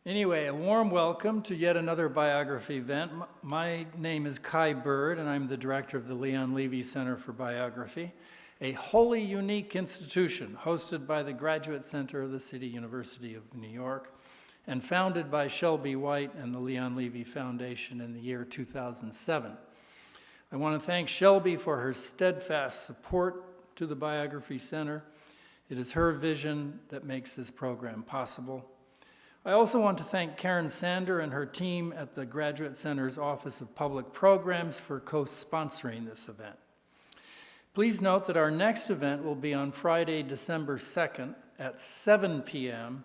Anyway, a warm welcome to yet another biography event. My name is Kai Bird, and I'm the director of the Leon Levy Center for Biography, a wholly unique institution hosted by the Graduate Center of the City University of New York and founded by Shelby White and the Leon Levy Foundation in the year 2007. I want to thank Shelby for her steadfast support to the Biography Center. It is her vision that makes this program possible. I also want to thank Karen Sander and her team at the Graduate Center's Office of Public Programs for co-sponsoring this event. Please note that our next event will be on Friday, December 2nd at 7 p.m.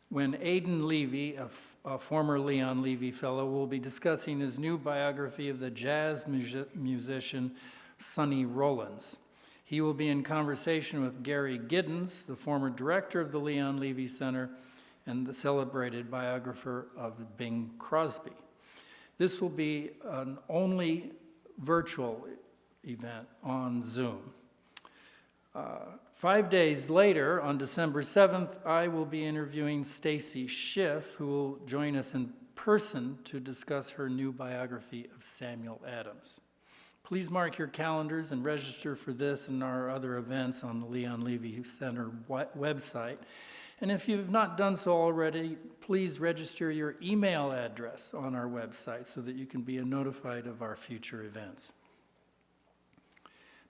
when Aidan Levy, a former Leon Levy Fellow, will be discussing his new biography of the jazz musician Sonny Rollins. He will be in conversation with Gary Giddens, the former director of the Leon Levy Center, and the celebrated biographer of Bing Crosby. This will be an only virtual event on Zoom. 5 days later, on December 7th, I will be interviewing Stacy Schiff, who will join us in person to discuss her new biography of Samuel Adams. Please mark your calendars and register for this and our other events on the Leon Levy Center website. And if you have not done so already, please register your email address on our website so that you can be notified of our future events.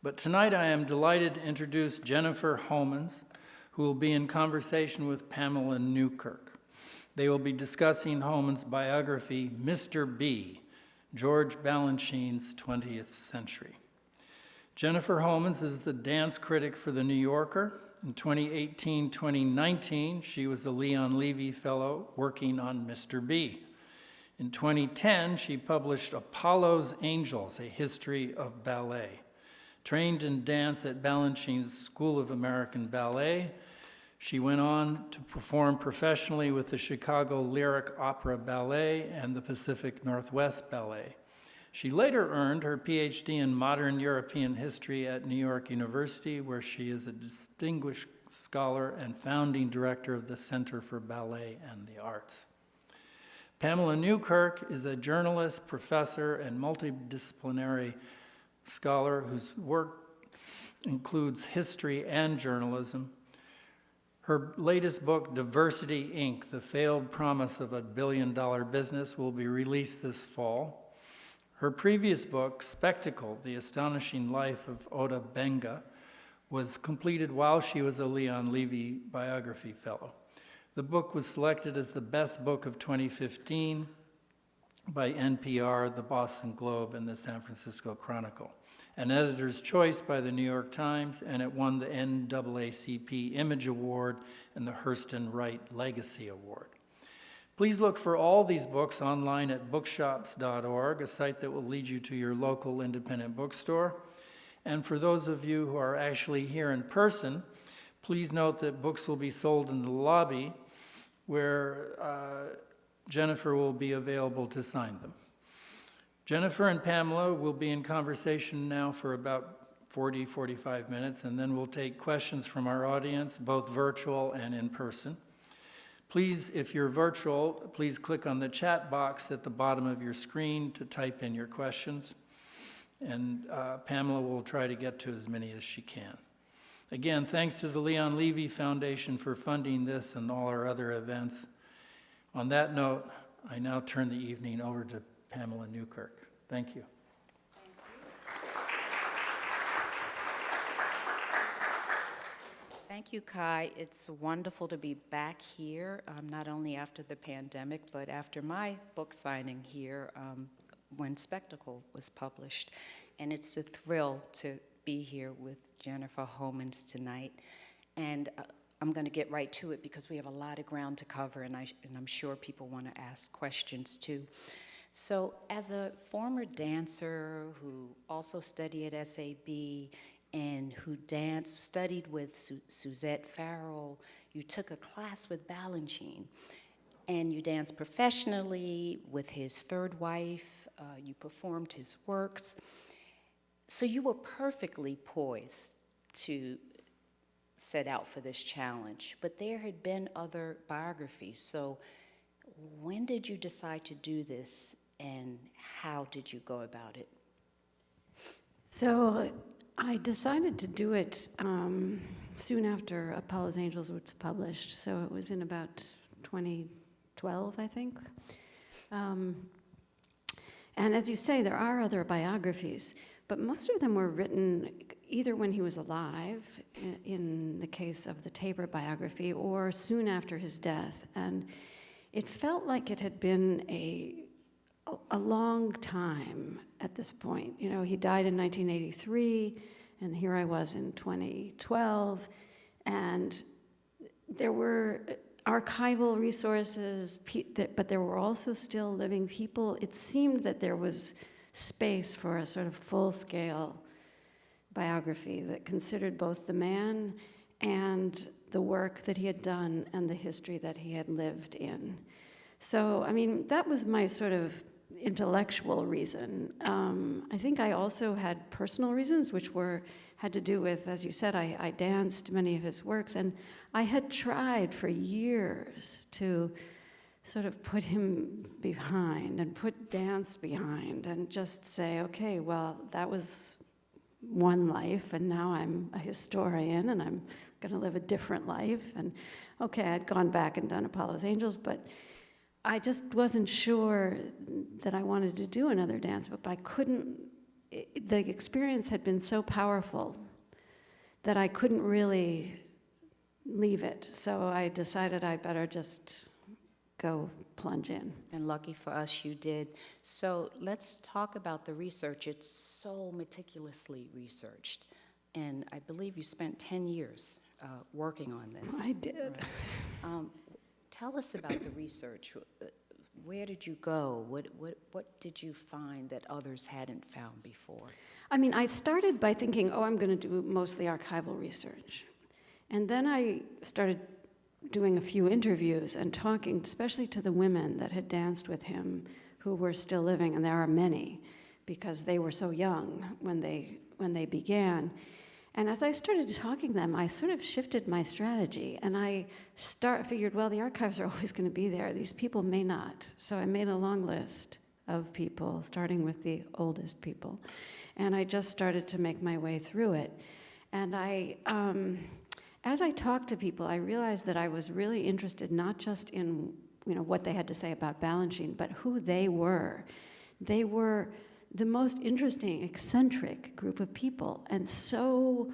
But tonight I am delighted to introduce Jennifer Homans, who will be in conversation with Pamela Newkirk. They will be discussing Homans' biography, Mr. B, George Balanchine's 20th Century. Jennifer Homans is the dance critic for The New Yorker. In 2018-2019, she was a Leon Levy Fellow working on Mr. B. In 2010, she published Apollo's Angels, A History of Ballet. Trained in dance at Balanchine's School of American Ballet, she went on to perform professionally with the Chicago Lyric Opera Ballet and the Pacific Northwest Ballet. She later earned her PhD in Modern European History at New York University, where she is a distinguished scholar and founding director of the Center for Ballet and the Arts. Pamela Newkirk is a journalist, professor, and multidisciplinary scholar whose work includes history and journalism. Her latest book, Diversity, Inc., The Failed Promise of a Billion-Dollar Business, will be released this fall. Her previous book, Spectacle, The Astonishing Life of Ota Benga, was completed while she was a Leon Levy Biography Fellow. The book was selected as the best book of 2015 by NPR, the Boston Globe, and the San Francisco Chronicle, an editor's choice by the New York Times, and it won the NAACP Image Award and the Hurston Wright Legacy Award. Please look for all these books online at bookshops.org, a site that will lead you to your local independent bookstore. And for those of you who are actually here in person, please note that books will be sold in the lobby where Jennifer will be available to sign them. Jennifer and Pamela will be in conversation now for about 45 minutes, and then we'll take questions from our audience, both virtual and in person. Please, if you're virtual, please click on the chat box at the bottom of your screen to type in your questions, and Pamela will try to get to as many as she can. Again, thanks to the Leon Levy Foundation for funding this and all our other events. On that note, I now turn the evening over to Pamela Newkirk. Thank you. Thank you, Kai. It's wonderful to be back here, not only after the pandemic, but after my book signing here when Spectacle was published. And it's a thrill to be here with Jennifer Homans tonight. And I'm going to get right to it because we have a lot of ground to cover, and I'm sure people want to ask questions too. So as a former dancer who also studied at SAB and who studied with Suzette Farrell, you took a class with Balanchine, and you danced professionally with his third wife, you performed his works. So you were perfectly poised to set out for this challenge, but there had been other biographies. So when did you decide to do this, and how did you go about it? So I decided to do it soon after Apollo's Angels was published. So it was in about 2012, I think. And as you say, there are other biographies, but most of them were written either when he was alive, in the case of the Tabor biography, or soon after his death. And it felt like it had been a long time at this point. You know, he died in 1983, and here I was in 2012, and there were archival resources, but there were also still living people. It seemed that there was space for a sort of full-scale biography that considered both the man and the work that he had done and the history that he had lived in. So, I mean, that was my sort of intellectual reason. I think I also had personal reasons, which had to do with, as you said, I danced many of his works, and I had tried for years to sort of put him behind and put dance behind and just say, okay, well, that was one life, and now I'm a historian, and I'm going to live a different life. And okay, I'd gone back and done Apollo's Angels, but I just wasn't sure that I wanted to do another dance book, but I couldn't. The experience had been so powerful that I couldn't really leave it. So I decided I'd better just go plunge in. And lucky for us, you did. So let's talk about the research. It's so meticulously researched. And I believe you spent 10 years working on this. I did. Right. Tell us about the research. Where did you go? What did you find that others hadn't found before? I mean, I started by thinking, I'm going to do mostly archival research. And then I started doing a few interviews and talking, especially to the women that had danced with him who were still living, and there are many, because they were so young when they began. And as I started talking to them, I sort of shifted my strategy, and I figured, well, the archives are always going to be there. These people may not. So I made a long list of people, starting with the oldest people, and I just started to make my way through it. And as I talked to people, I realized that I was really interested not just in what they had to say about Balanchine, but who they were. They were the most interesting, eccentric group of people, and so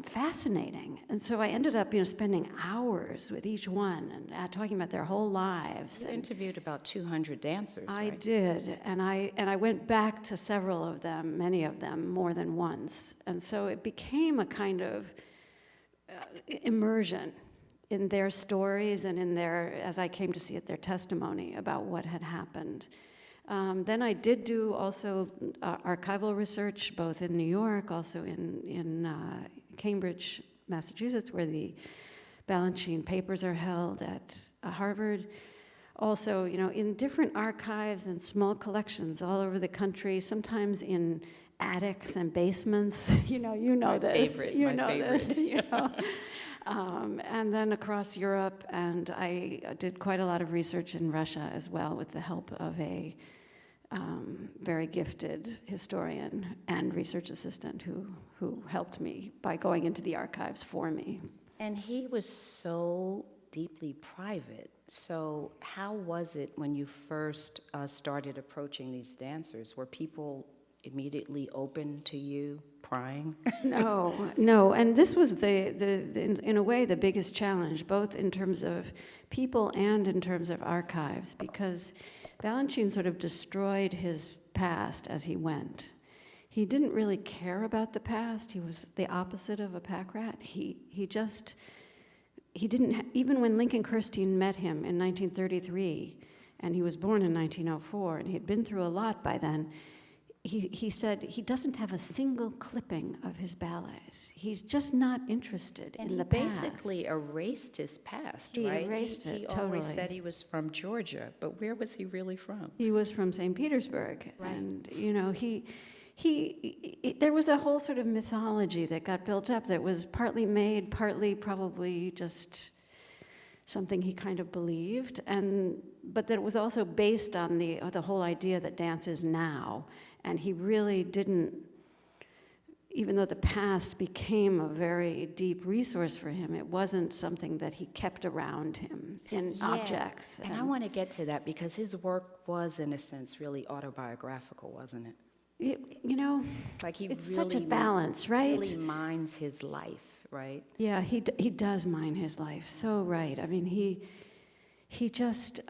fascinating. And so I ended up, spending hours with each one and talking about their whole lives. You interviewed about 200 dancers, I right? did, and I went back to several of them, many of them, more than once. And so it became a kind of immersion in their stories and in as I came to see it, their testimony about what had happened. Then I did do also archival research, both in New York, also in Cambridge, Massachusetts, where the Balanchine papers are held at Harvard. Also, in different archives and small collections all over the country, sometimes in attics and basements. You know this. And then across Europe, and I did quite a lot of research in Russia as well, with the help of a very gifted historian and research assistant who helped me by going into the archives for me. And he was so deeply private. So how was it when you first started approaching these dancers? Were people immediately open to you prying? No, and this was in a way the biggest challenge, both in terms of people and in terms of archives, because Balanchine sort of destroyed his past as he went. He didn't really care about the past. He was the opposite of a pack rat. He didn't, even when Lincoln Kirstein met him in 1933, and he was born in 1904, and he had been through a lot by then, he said he doesn't have a single clipping of his ballets. He's just not interested in the past. And he basically erased his past, he right? Erased it, he totally. Always said he was from Georgia, but where was he really from? He was from St. Petersburg. Right. And, there was a whole sort of mythology that got built up that was partly made, partly probably just something he kind of believed. And but that it was also based on the whole idea that dance is now, and he really didn't. Even though the past became a very deep resource for him, it wasn't something that he kept around him in objects. And I want to get to that because his work was, in a sense, really autobiographical, wasn't it? Like he it's really, such a balance, right? Really minds his life, right? Yeah, he does mine his life. So right. I mean, he just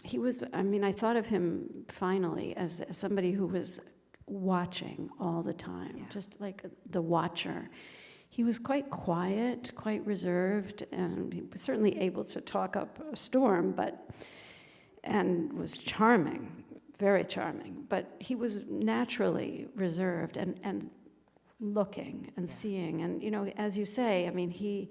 he was. I mean, I thought of him finally as somebody who was watching all the time, just like the watcher. He was quite quiet, quite reserved, and he was certainly able to talk up a storm, and was charming, very charming. But he was naturally reserved and looking and seeing. And, as you say, I mean, he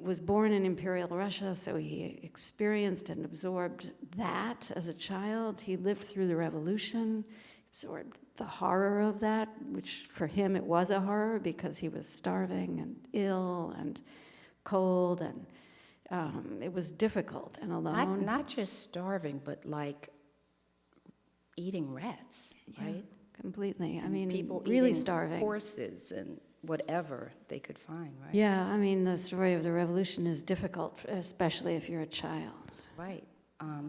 was born in Imperial Russia, so he experienced and absorbed that as a child. He lived through the revolution, absorbed the horror of that, which for him it was a horror because he was starving and ill and cold, and it was difficult and alone. Not just starving, but like eating rats, right? Completely. I mean, people really eating starving. Horses and whatever they could find, right? Yeah, I mean, the story of the revolution is difficult, especially if you're a child. Right.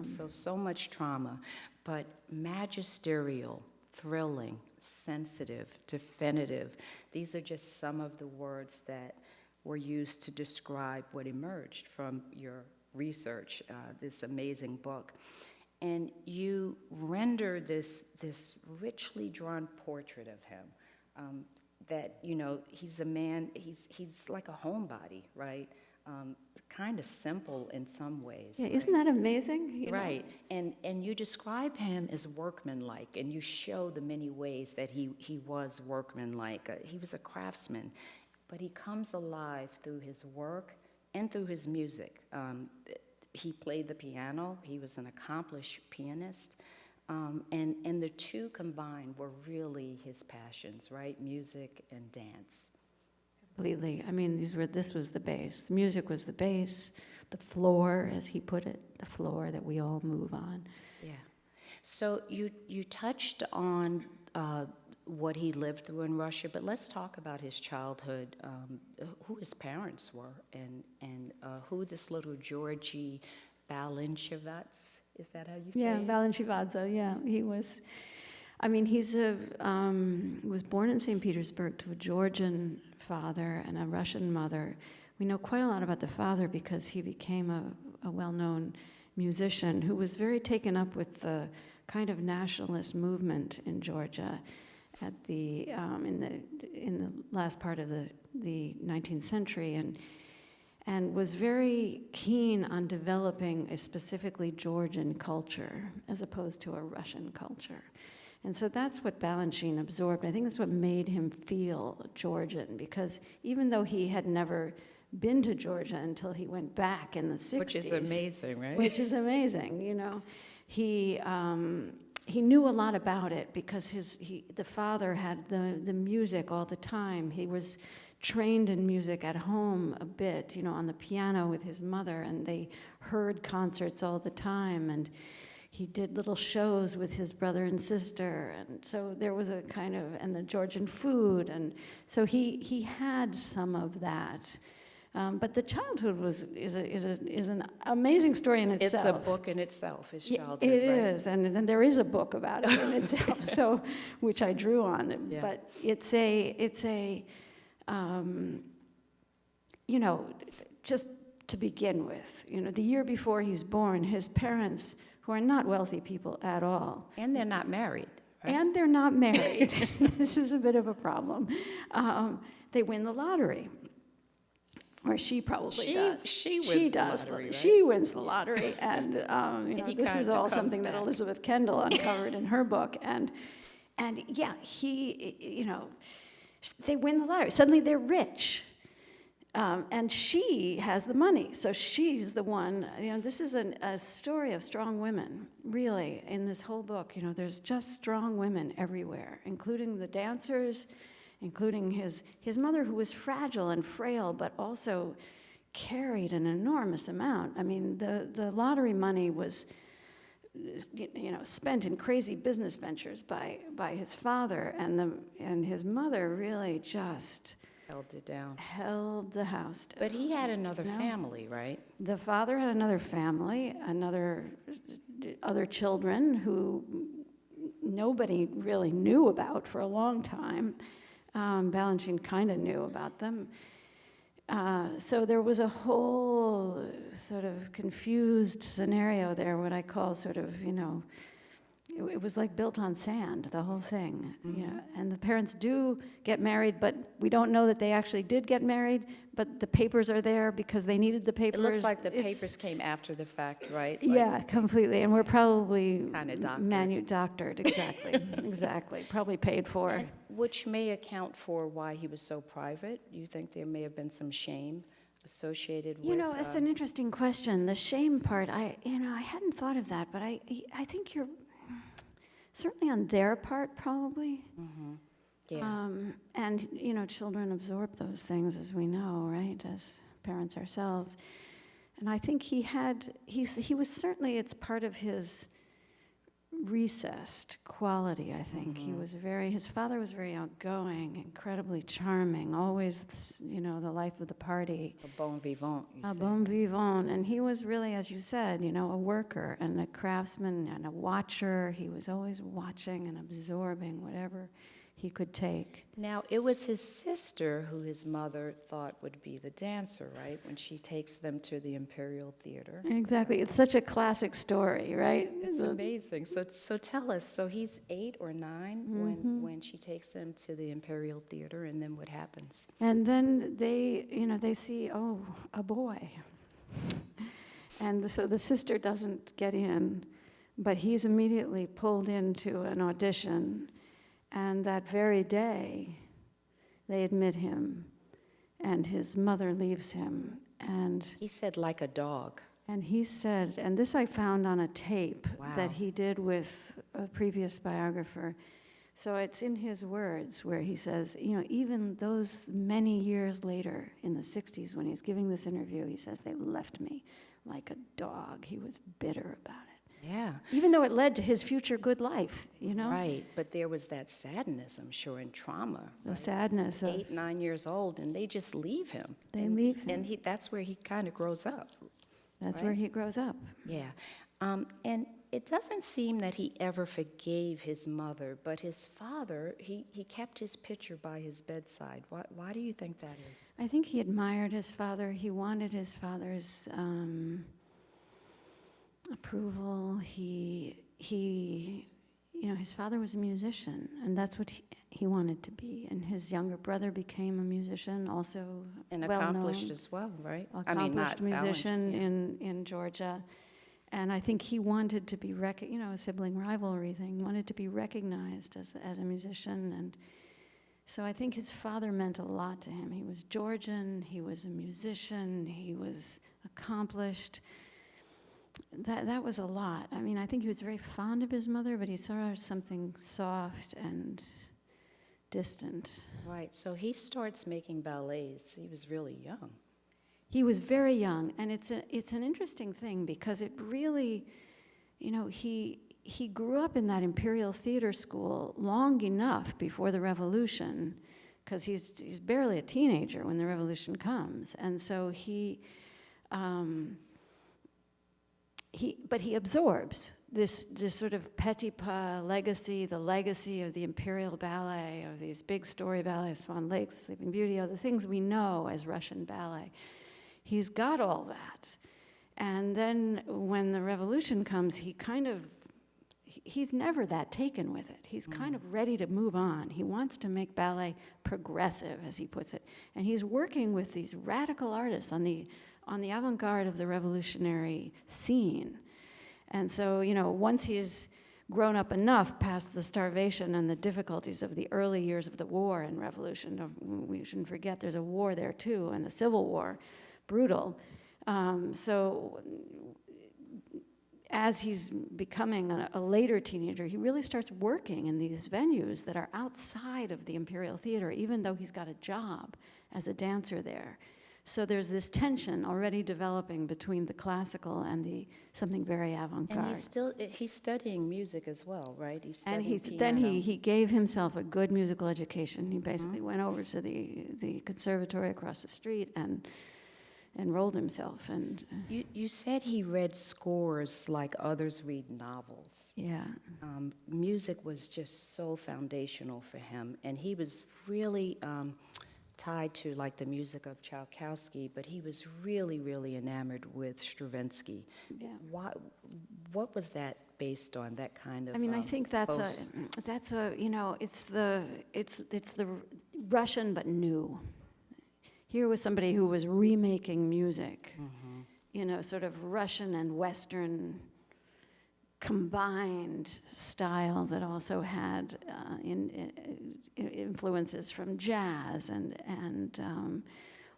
So much trauma, but magisterial, thrilling, sensitive, definitive. These are just some of the words that were used to describe what emerged from your research, this amazing book. And you render this richly drawn portrait of him, that, he's a man, he's like a homebody, right? Kind of simple in some ways. Yeah, right? isn't that amazing? Right, and you describe him as workmanlike, and you show the many ways that he was workmanlike. He was a craftsman, but he comes alive through his work and through his music. He played the piano. He was an accomplished pianist, and the two combined were really his passions, right? Music and dance. Completely. I mean, this was the base. The music was the base, the floor, as he put it, the floor that we all move on. Yeah. So you touched on what he lived through in Russia, but let's talk about his childhood, who his parents were, and who this little Georgie Balanchine, is that how you say it? Balanchine, yeah. He was, I mean, was born in St. Petersburg to a Georgian father and a Russian mother. We know quite a lot about the father because he became a well-known musician who was very taken up with the kind of nationalist movement in Georgia at the in the last part of the 19th century, and was very keen on developing a specifically Georgian culture as opposed to a Russian culture. And so that's what Balanchine absorbed. I think that's what made him feel Georgian, because even though he had never been to Georgia until he went back in the 60s. Which is amazing, right? Which is amazing, He knew a lot about it because the father had the music all the time. He was trained in music at home a bit, on the piano with his mother, and they heard concerts all the time, and he did little shows with his brother and sister, and so there was a kind of, and the Georgian food, and so he had some of that. But the childhood is an amazing story in itself. It's a book in itself, his childhood, It right? is, and there is a book about it in itself, so which I drew on. Yeah. But it's a just to begin with, the year before he's born, his parents, who are not wealthy people at all. And they're not married, right? And they're not married. This is a bit of a problem. They win the lottery. Or she probably does. She wins the lottery, right? She wins the lottery, and this kind is of all comes something that back. Elizabeth Kendall uncovered in her book, and yeah, they win the lottery. Suddenly they're rich, and she has the money, so she's the one. This is a story of strong women, really. In this whole book, there's just strong women everywhere, including the dancers, including his mother, who was fragile and frail, but also carried an enormous amount. I mean, the lottery money was, spent in crazy business ventures by his father, and his mother really just Held it down. held the house down. But he had another No. family, right? The father had another family, other children who nobody really knew about for a long time. Balanchine kind of knew about them. So there was a whole sort of confused scenario there, what I call sort of, it was like built on sand, the whole thing. And the parents do get married, but we don't know that they actually did get married, but the papers are there because they needed the papers. It looks like the It's- papers came after the fact, right? Yeah, completely, and we're probably Kinda doctored. doctored, exactly, exactly, probably paid for. And which may account for why he was so private. You think there may have been some shame associated with... That's an interesting question. The shame part, I hadn't thought of that, but I think you're certainly on their part, probably. Yeah. And, children absorb those things, as we know, right, as parents ourselves. And I think he was certainly, it's part of his recessed quality, I think. His father was very outgoing, incredibly charming, always, the life of the party. A bon vivant, you A say. bon vivant, and he was really, as you said, a worker and a craftsman and a watcher. He was always watching and absorbing whatever he could take. Now, it was his sister who his mother thought would be the dancer, right? When she takes them to the Imperial Theater. Exactly, it's such a classic story, right? It's amazing. So tell us, so he's 8 or 9 when she takes him to the Imperial Theater, and then what happens? And then they see, a boy. And so the sister doesn't get in, but he's immediately pulled into an audition. And that very day, they admit him, and his mother leaves him. And He said, like a dog. he said, and this I found on a tape Wow. that he did with a previous biographer. So it's in his words where he says, even those many years later, in the 60s, when he's giving this interview, he says, they left me like a dog. He was bitter about it. Yeah. Even though it led to his future good life, Right, but there was that sadness, I'm sure, and trauma. The right? sadness of 8, 9 years old, and they just leave him. They leave him. And that's where he kind of grows up. that's right? where he grows up. Yeah. And it doesn't seem that he ever forgave his mother, but his father, he kept his picture by his bedside. Why do you think that is? I think he admired his father. He wanted his father's approval. His father was a musician, and that's what he wanted to be. And his younger brother became a musician, also And well-known, accomplished as well, right? accomplished musician Balanchine, in Georgia. And I think he wanted to be, a sibling rivalry thing, wanted to be recognized as a musician. And so I think his father meant a lot to him. He was Georgian, he was a musician, he was accomplished. That was a lot. I mean, I think he was very fond of his mother, but he saw her as something soft and distant. Right, so he starts making ballets. He was really young. He was very young, and it's an interesting thing because it really, he grew up in that Imperial Theater School long enough before the Revolution, because he's barely a teenager when the Revolution comes, and so but he absorbs this sort of Petipa legacy, the legacy of the Imperial Ballet, of these big story ballets, Swan Lake, The Sleeping Beauty, of the things we know as Russian ballet. He's got all that. And then when the revolution comes, he's never that taken with it. He's kind of ready to move on. He wants to make ballet progressive, as he puts it. And he's working with these radical artists on the avant-garde of the revolutionary scene. And so, once he's grown up enough past the starvation and the difficulties of the early years of the war and revolution, we shouldn't forget there's a war there too, and a civil war, brutal. So as he's becoming a later teenager, he really starts working in these venues that are outside of the Imperial Theater, even though he's got a job as a dancer there. So there's this tension already developing between the classical and the something very avant-garde. And he's studying music as well, right? He's And studying then piano. he gave himself a good musical education. He basically went over to the conservatory across the street and enrolled himself. And You said he read scores like others read novels. yeah, Music was just so foundational for him, and he was really tied to like the music of Tchaikovsky, but he was really, really enamored with Stravinsky. yeah. What was that based on? That kind of. I mean, I think that's a you know, it's the Russian but new. Here was somebody who was remaking music, you know, sort of Russian and Western combined style that also had influences from jazz and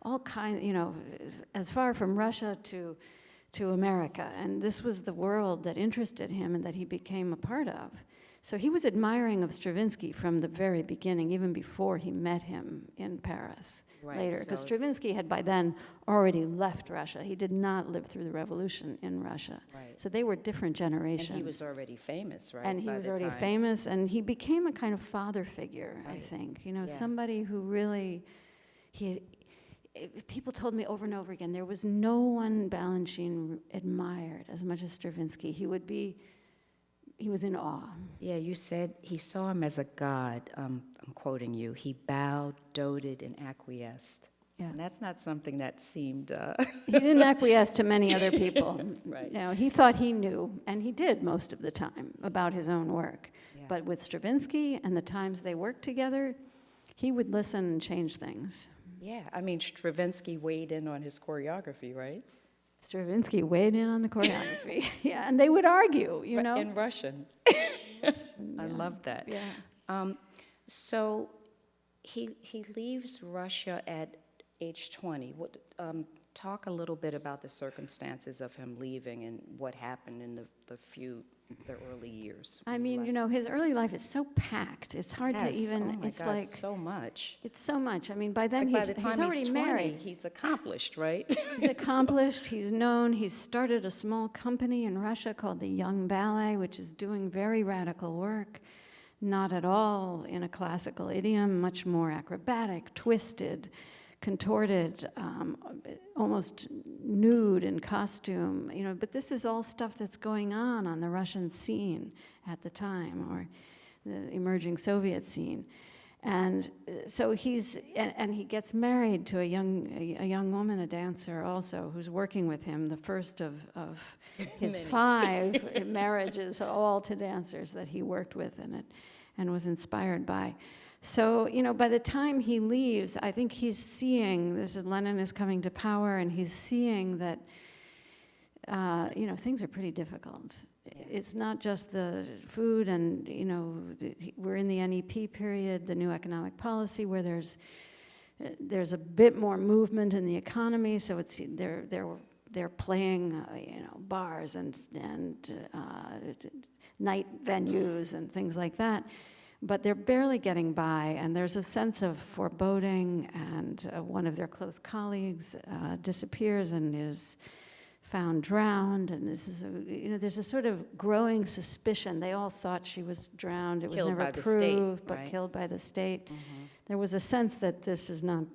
all kinds, you know, as far from Russia to America. And this was the world that interested him and that he became a part of. So he was admiring of Stravinsky from the very beginning, even before he met him in Paris later. Because Stravinsky had by then already left Russia. He did not live through the revolution in Russia. Right. So they were different generations. And he was already famous, right? And he was already famous, and he became a kind of father figure, I think. You know, somebody who really, people told me over and over again, there was no one Balanchine admired as much as Stravinsky. He was in awe. Yeah, you said he saw him as a god. I'm quoting you. He bowed, doted, and acquiesced. Yeah. And that's not something that seemed. He didn't acquiesce to many other people. Right. You know, he thought he knew, and he did most of the time, about his own work. Yeah. But with Stravinsky and the times they worked together, he would listen and change things. Yeah, I mean, Stravinsky weighed in on his choreography, right? Stravinsky weighed in on the choreography. Yeah, and they would argue, you know. In Russian. I love that. Yeah. So he leaves Russia at age 20. Talk a little bit about the circumstances of him leaving and what happened in the early years. I mean, you know, his early life is so packed. It's hard to even. Oh my it's God, like so much. It's so much. I mean, by then By the he's time already 20, married. he's accomplished, right? He's accomplished. He's known. He's started a small company in Russia called the Young Ballet, which is doing very radical work, not at all in a classical idiom, much more acrobatic, twisted, contorted, almost nude in costume, you know, but this is all stuff that's going on the Russian scene at the time, or the emerging Soviet scene. And so he gets married to a young woman, a dancer also, who's working with him, the first of his 5 marriages, all to dancers that he worked with and was inspired by. So, you know, by the time he leaves, I think he's seeing, Lenin is coming to power, and he's seeing that, you know, things are pretty difficult. Yeah. It's not just the food, and, you know, we're in the NEP period, the new economic policy, where there's a bit more movement in the economy, so it's they're playing, you know, bars and night venues and things like that. But they're barely getting by, and there's a sense of foreboding, and one of their close colleagues disappears and is found drowned, and this is there's a sort of growing suspicion. They all thought she was drowned. It was never proved, but killed by the state. Mm-hmm. There was a sense that this is not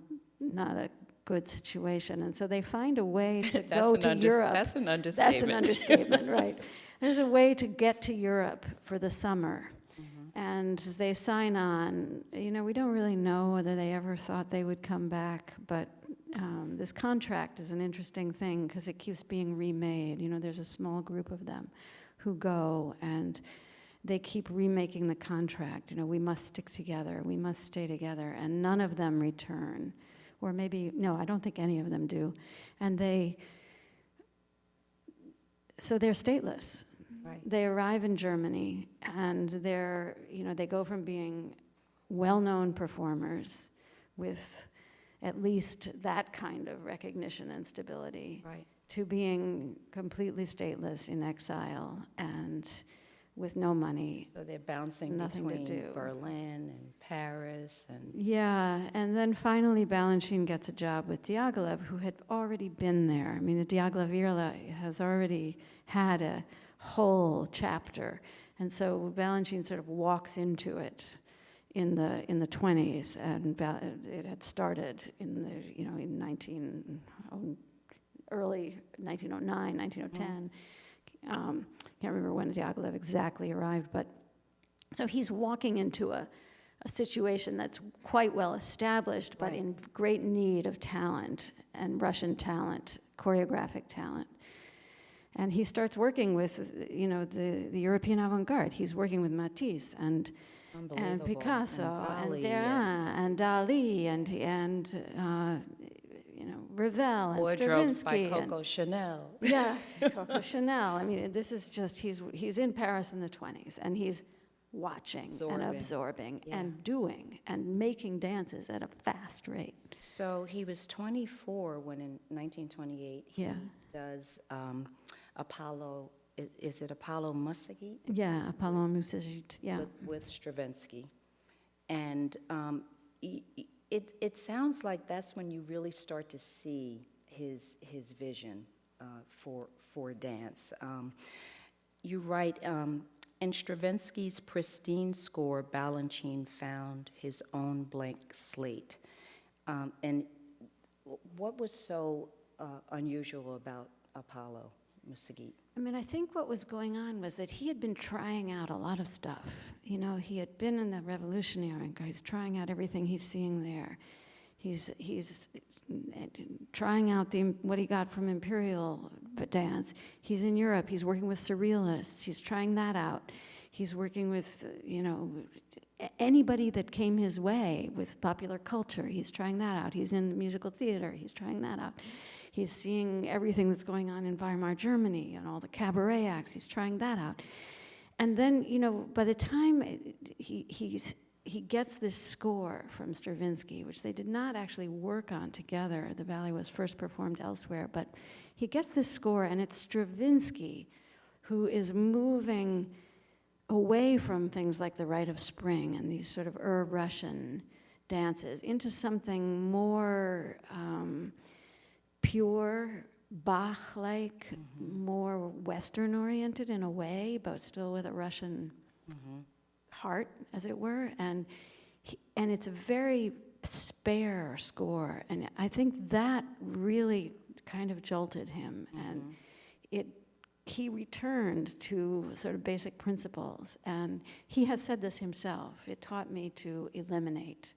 a good situation, and so they find a way to go to Europe. That's an understatement. That's an understatement, right? There's a way to get to Europe for the summer. And they sign on. You know, we don't really know whether they ever thought they would come back, but this contract is an interesting thing because it keeps being remade. You know, there's a small group of them who go, and they keep remaking the contract. You know, we must stick together, we must stay together, and none of them return. Or maybe, no, I don't think any of them do. And so they're stateless. Right. They arrive in Germany, and they go from being well-known performers with at least that kind of recognition and stability, right, to being completely stateless in exile and with no money. So they're bouncing Nothing to between do. Berlin and Paris and... Yeah, and then finally Balanchine gets a job with Diaghilev, who had already been there. I mean, the Diaghilev era has already had a whole chapter, and so Balanchine sort of walks into it in the 20s, and it had started in the in early 1909, 1910. Can't remember when Diaghilev exactly arrived, but so he's walking into a situation that's quite well established, but Right. in great need of talent, and Russian talent, choreographic talent. And he starts working with, the European avant-garde. He's working with Matisse and Unbelievable. Picasso and Dali Derain and Dali and Ravel and wardrobes by Stravinsky. Coco Chanel. Yeah, Coco Chanel. I mean, this is just, he's in Paris in the 20s, and he's watching and absorbing Yeah. and doing and making dances at a fast rate. So he was 24 when in 1928 he Yeah. does Apollo, is it Apollo Mussagit? Yeah, Apollon Musagit, yeah. With Stravinsky. And it sounds like that's when you really start to see his vision for dance. You write, in Stravinsky's pristine score, Balanchine found his own blank slate. And what was so unusual about Apollo Mussagit? I mean, I think what was going on was that he had been trying out a lot of stuff. He had been in the Revolutionary. He's trying out everything he's seeing there. He's trying out what he got from Imperial dance. He's in Europe. He's working with surrealists. He's trying that out. He's working with, anybody that came his way with popular culture. He's trying that out. He's in musical theater. He's trying that out. He's seeing everything that's going on in Weimar, Germany, and all the cabaret acts. He's trying that out. And then, by the time he gets this score from Stravinsky, which they did not actually work on together. The ballet was first performed elsewhere, but he gets this score, and it's Stravinsky who is moving away from things like the Rite of Spring and these sort of Russian dances into something more pure, Bach-like, more Western-oriented in a way, but still with a Russian heart, as it were. And it's a very spare score, and I think that really kind of jolted him, and he returned to sort of basic principles. And he has said this himself: it taught me to eliminate,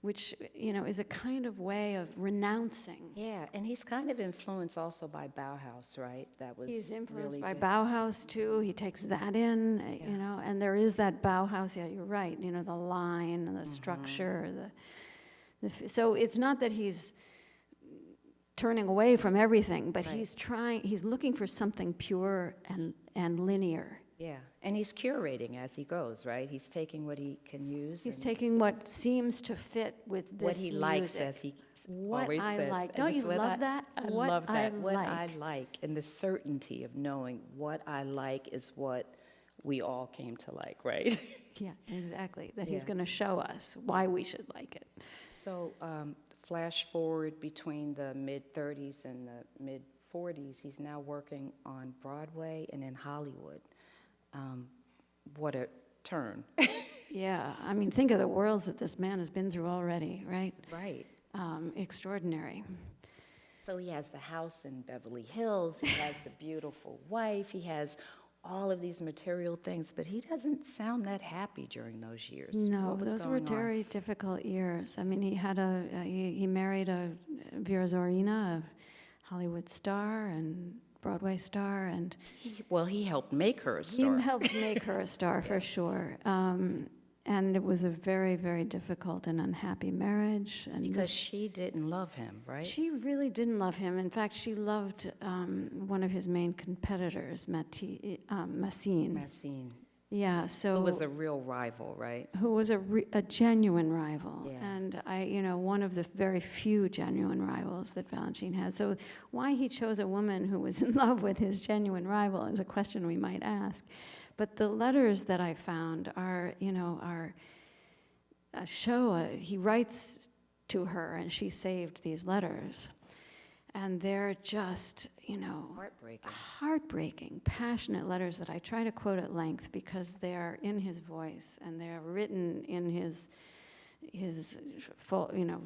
which, is a kind of way of renouncing. Yeah, and he's kind of influenced also by Bauhaus, right? That was He's influenced really by big. Bauhaus, too. He takes that in, and there is that Bauhaus, yeah, you're right, the line, the structure, so it's not that he's turning away from everything, but Right. he's looking for something pure and linear. Yeah, and he's curating as he goes, right? He's taking what he can use. He's and taking what seems to fit with this what he likes, music. as he What always I says. like. And Don't it's you what love that? I What love that. I What like. I like, and the certainty of knowing what I like is what we all came to like, right? Yeah, exactly. That he's Yeah. going to show us why we should like it. So flash forward between the mid-30s and the mid-40s, he's now working on Broadway and in Hollywood. What a turn. Yeah, I mean, think of the worlds that this man has been through already, right? Right. Extraordinary. So he has the house in Beverly Hills, he has the beautiful wife, he has all of these material things, but he doesn't sound that happy during those years. No, What was those were going on? very difficult years. I mean, he married a Vera Zorina, a Hollywood star and Broadway star, and Well, he helped make her a he star. helped make her a star for sure. And it was a very, very difficult and unhappy marriage. And Because she didn't love him, right? she really didn't love him. In fact, she loved one of his main competitors, Massine. Maxine, Yeah, so who was a real rival, right? who was a genuine rival, Yeah. and one of the very few genuine rivals that Balanchine has. So why he chose a woman who was in love with his genuine rival is a question we might ask. But the letters that I found are, he writes to her, and she saved these letters. And they're just, heartbreaking, passionate letters that I try to quote at length because they're in his voice and they're written in his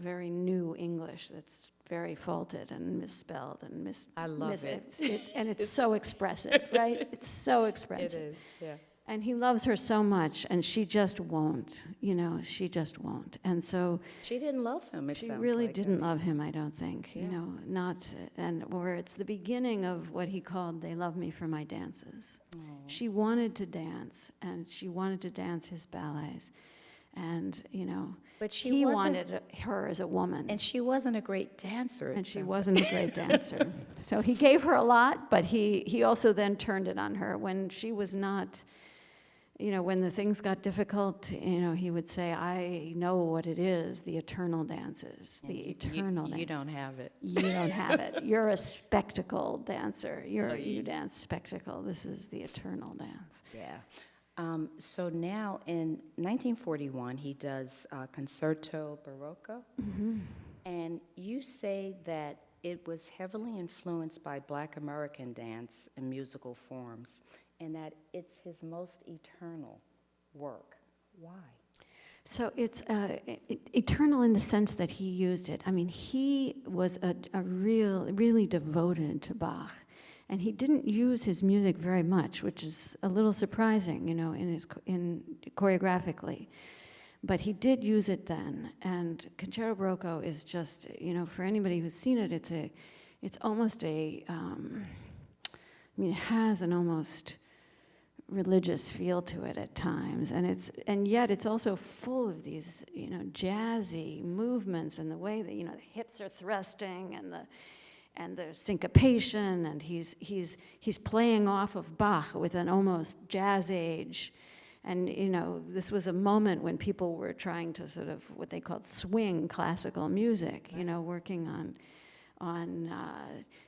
very new English that's very faulted and misspelled and I love it. And it's so expressive, right? It's so expressive. It is, yeah. And he loves her so much, and she just won't, she just won't. And so She didn't love him, it she sounds really like. didn't love him, I don't think, Yeah. or it's the beginning of what he called, they love me for my dances. Oh. She wanted to dance, and she wanted to dance his ballets. And, But he wanted her as a woman. And she wasn't a great dancer. And she wasn't a great dancer. So he gave her a lot, but he also then turned it on her when she was not, when the things got difficult, he would say, I know what it is, the eternal dances, the eternal dance. You don't have it. You don't have it. You're a spectacle dancer. You dance spectacle. This is the eternal dance. Yeah. So now in 1941, he does Concerto Barocco. Mm-hmm. And you say that it was heavily influenced by Black American dance and musical forms, and that it's his most eternal work. Why? So it's eternal in the sense that he used it. I mean, he was really devoted to Bach. And he didn't use his music very much, which is a little surprising, in choreographically. But he did use it then. And Concerto Barocco is just, for anybody who's seen it, it's almost it has an almost religious feel to it at times, and yet it's also full of these, jazzy movements and the way that the hips are thrusting and the syncopation, and he's playing off of Bach with an almost jazz age. And, this was a moment when people were trying to sort of what they called swing classical music, working on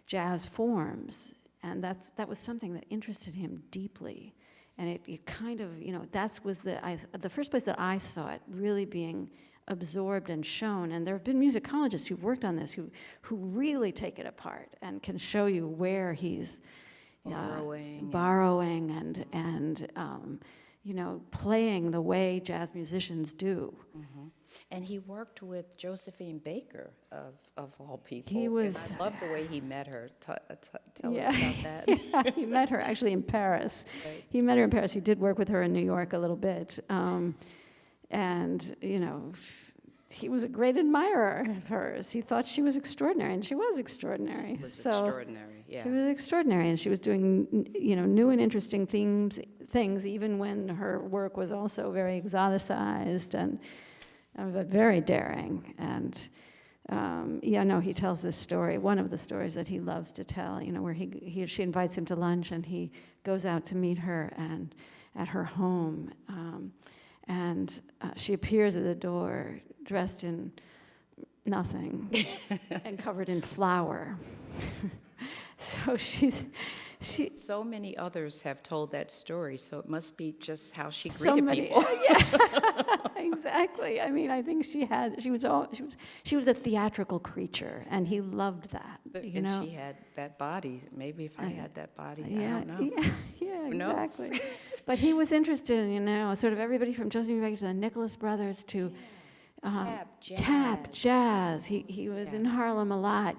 jazz forms. And that was something that interested him deeply. And it kind of, that was the first place that I saw it really being absorbed and shown. And there have been musicologists who've worked on this who really take it apart and can show you where he's borrowing and playing the way jazz musicians do. Mm-hmm. And he worked with Josephine Baker, of all people. He was. And I love the way he met her. Tell us about that. Yeah, he met her actually in Paris. Right. He met her in Paris. He did work with her in New York a little bit. And, he was a great admirer of hers. He thought she was extraordinary, and she was extraordinary. Extraordinary, yeah. She was extraordinary, and she was doing, new and interesting things, even when her work was also very exoticized and but very daring. And, he tells this story, one of the stories that he loves to tell, where she invites him to lunch, and he goes out to meet her and at her home. And she appears at the door dressed in nothing and covered in flour. So so many others have told that story, so it must be just how she greeted people. Yeah, exactly. I mean, I think she was a theatrical creature, and he loved that. And she had that body. Maybe if I had that body, I don't know. Yeah, Who exactly. knows? But he was interested in, sort of everybody from Josephine Baker to the Nicholas Brothers to tap jazz. He was in Harlem a lot,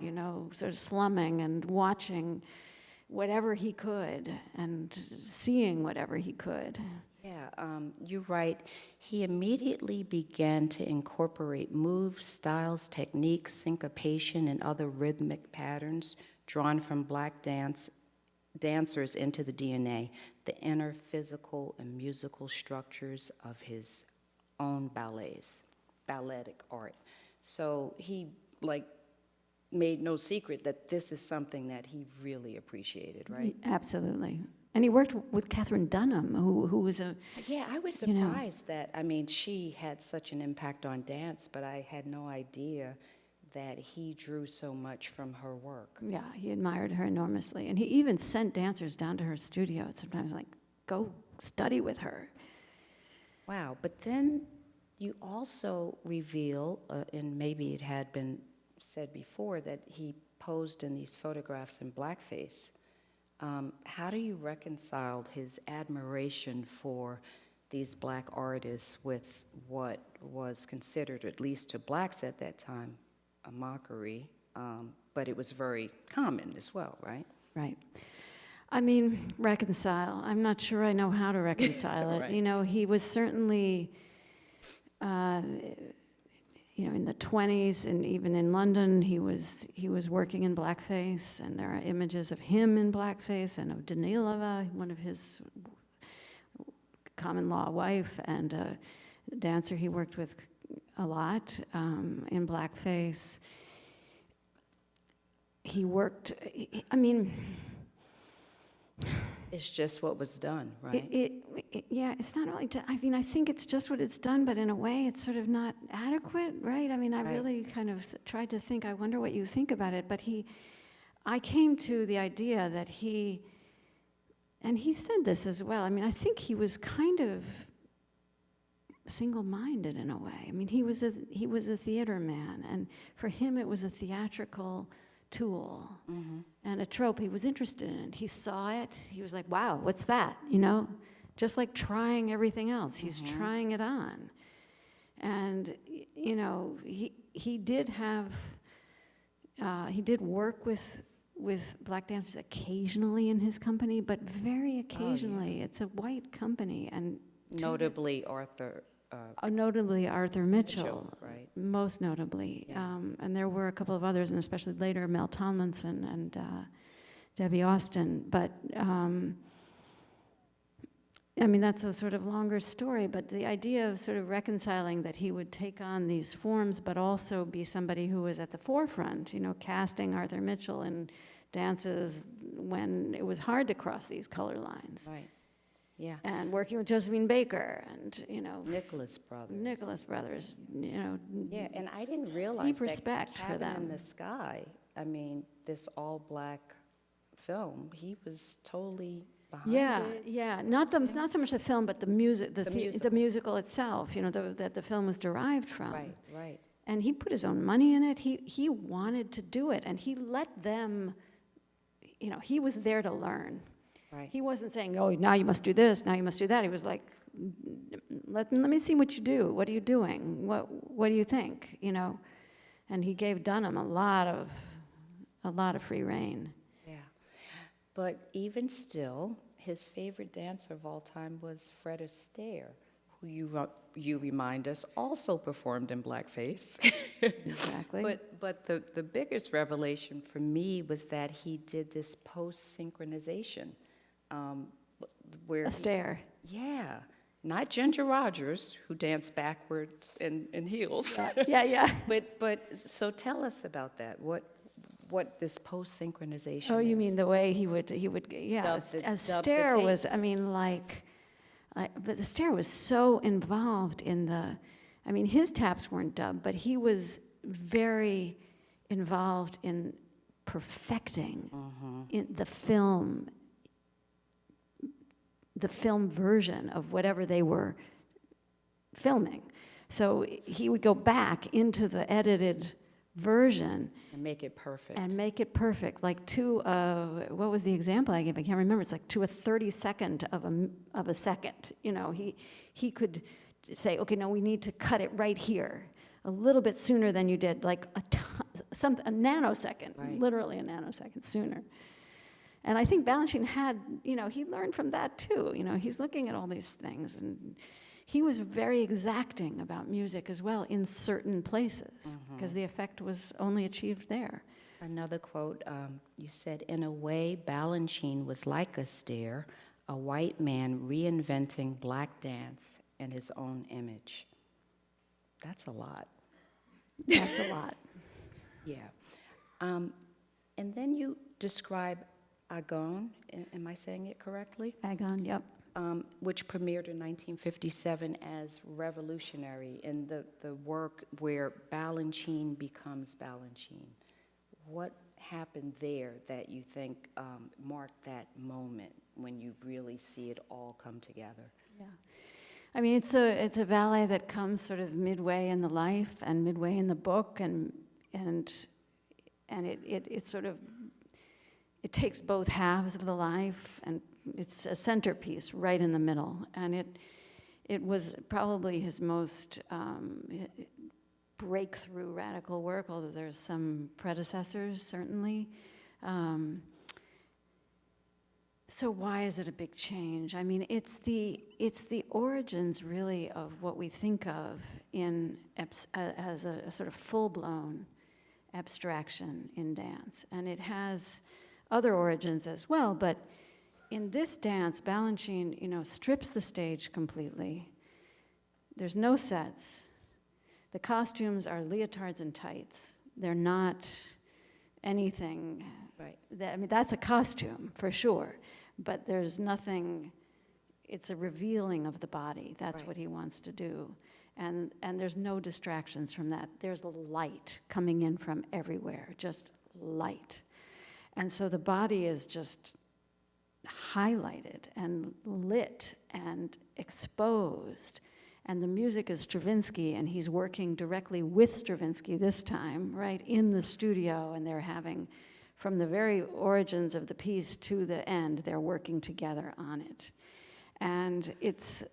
sort of slumming and watching whatever he could and seeing whatever he could. Yeah, you're right. He immediately began to incorporate moves, styles, techniques, syncopation, and other rhythmic patterns drawn from Black dancers into the DNA, the inner physical and musical structures of his own ballets, balletic art. So he, made no secret that this is something that he really appreciated, right? Absolutely. And he worked with Catherine Dunham, who was a... Yeah, I was surprised that, she had such an impact on dance, but I had no idea that he drew so much from her work. Yeah, he admired her enormously. And he even sent dancers down to her studio at sometimes go study with her. Wow, but then you also reveal, and maybe it had been said before, that he posed in these photographs in blackface. How do you reconcile his admiration for these black artists with what was considered, at least to blacks at that time, a mockery, but it was very common as well, right? Right. I mean, reconcile. I'm not sure I know how to reconcile it. Right. You know, he was certainly, in the 20s, and even in London, he was working in blackface, and there are images of him in blackface and of Danilova, one of his common law wife, and a dancer he worked with a lot in blackface. He worked, It's just what was done, right? Yeah, it's not really, I think it's just what it's done, but in a way, it's sort of not adequate, right? I mean, I Right. really kind of tried to think, I wonder what you think about it, but I came to the idea that and he said this as well, I mean, I think he was kind of single-minded in a way. I mean, he was a theater man, and for him, it was a theatrical tool and a trope he was interested in it. He saw it, he was like, wow, what's that, Just like trying everything else, he's trying it on. And, he did work with black dancers occasionally in his company, but very occasionally. It's a white company, and Notably Arthur. notably Arthur Mitchell, Mitchell, right. most notably. Yeah. And there were a couple of others, and especially later Mel Tomlinson and Debbie Austin. But, that's a sort of longer story, but the idea of sort of reconciling that he would take on these forms, but also be somebody who was at the forefront, casting Arthur Mitchell in dances when it was hard to cross these color lines. Right, yeah. And working with Josephine Baker and, Nicholas Brothers. Nicholas Brothers, Yeah, and I didn't realize deep that respect for Cabin in them. the Sky, this all-black film, he was totally behind it. Yeah, not so much the film, but the music, the musical. musical itself, that the film was derived from. Right. And he put his own money in it. He wanted to do it, and he let them, he was there to learn. Right. He wasn't saying, oh, now you must do this, now you must do that. He was like, let me see what you do. What are you doing? What do you think? And he gave Dunham a lot of free rein. Yeah. But even still, his favorite dancer of all time was Fred Astaire, who you remind us also performed in blackface. Exactly. But the biggest revelation for me was that he did this post-synchronization. Where Astaire. Yeah, not Ginger Rogers, who danced backwards in heels. Yeah. But so tell us about that. What this post synchronization? Oh, you is. mean the way he would yeah. Dub the Astaire was, tapes. but Astaire was so involved in his taps weren't dubbed, but he was very involved in perfecting in the film version of whatever they were filming. So he would go back into the edited version And make it perfect. like to what was the example I gave? I can't remember. It's like to a 32nd of a second. He could say, okay, no, we need to cut it right here, a little bit sooner than you did, like a nanosecond, Right. literally a nanosecond sooner. And I think Balanchine had, he learned from that too. He's looking at all these things, and he was very exacting about music as well in certain places, because the effect was only achieved there. Another quote, you said, in a way, Balanchine was like Astaire, a white man reinventing black dance in his own image. That's a lot. That's a lot. Yeah. And then you describe Agon, am I saying it correctly? Agon, yep. Which premiered in 1957 as revolutionary in the work where Balanchine becomes Balanchine. What happened there that you think marked that moment when you really see it all come together. Yeah. I mean, it's a ballet that comes sort of midway in the life and midway in the book, and it sort of, it takes both halves of the life, and it's a centerpiece right in the middle. And it was probably his most breakthrough radical work, although there's some predecessors, certainly. So why is it a big change? I mean, it's the origins, really, of what we think of as a sort of full-blown abstraction in dance. And it has other origins as well, but in this dance, Balanchine, strips the stage completely. There's no sets. The costumes are leotards and tights. They're not anything. Right. I mean, that's a costume, for sure. But there's nothing, it's a revealing of the body. That's Right. what he wants to do. And there's no distractions from that. There's light coming in from everywhere, just light. And so the body is just highlighted and lit and exposed. And the music is Stravinsky, and he's working directly with Stravinsky this time, right, in the studio, and they're having, from the very origins of the piece to the end, they're working together on it. And it's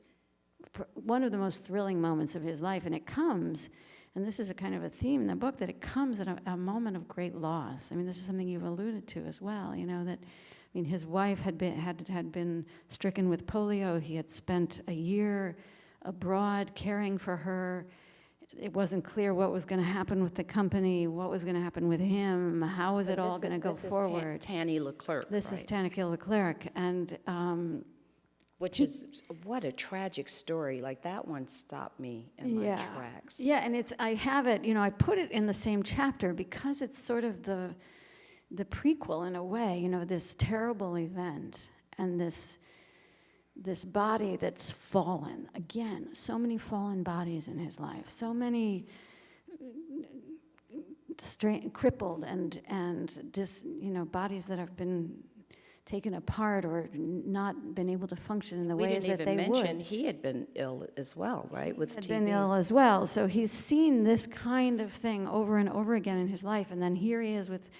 one of the most thrilling moments of his life, and it comes, and this is a kind of a theme in the book, that it comes at a moment of great loss. I mean, this is something you've alluded to as well, that, I mean, his wife had been stricken with polio. He had spent a year abroad caring for her. It wasn't clear what was going to happen with the company, what was going to happen with him, how was it all going to go forward. This is Tanny Leclerc, This right? is Tanny Leclerc, and Which is, what a tragic story. Like, that one stopped me in my tracks. Yeah, and I have it, I put it in the same chapter because it's sort of the prequel in a way, this terrible event and this body that's fallen. Again, so many fallen bodies in his life, so many crippled and bodies that have been taken apart or not been able to function in the ways that they would. We didn't even mention he had been ill as well, right, with TB. He had been ill as well, so he's seen this kind of thing over and over again in his life, and then here he is with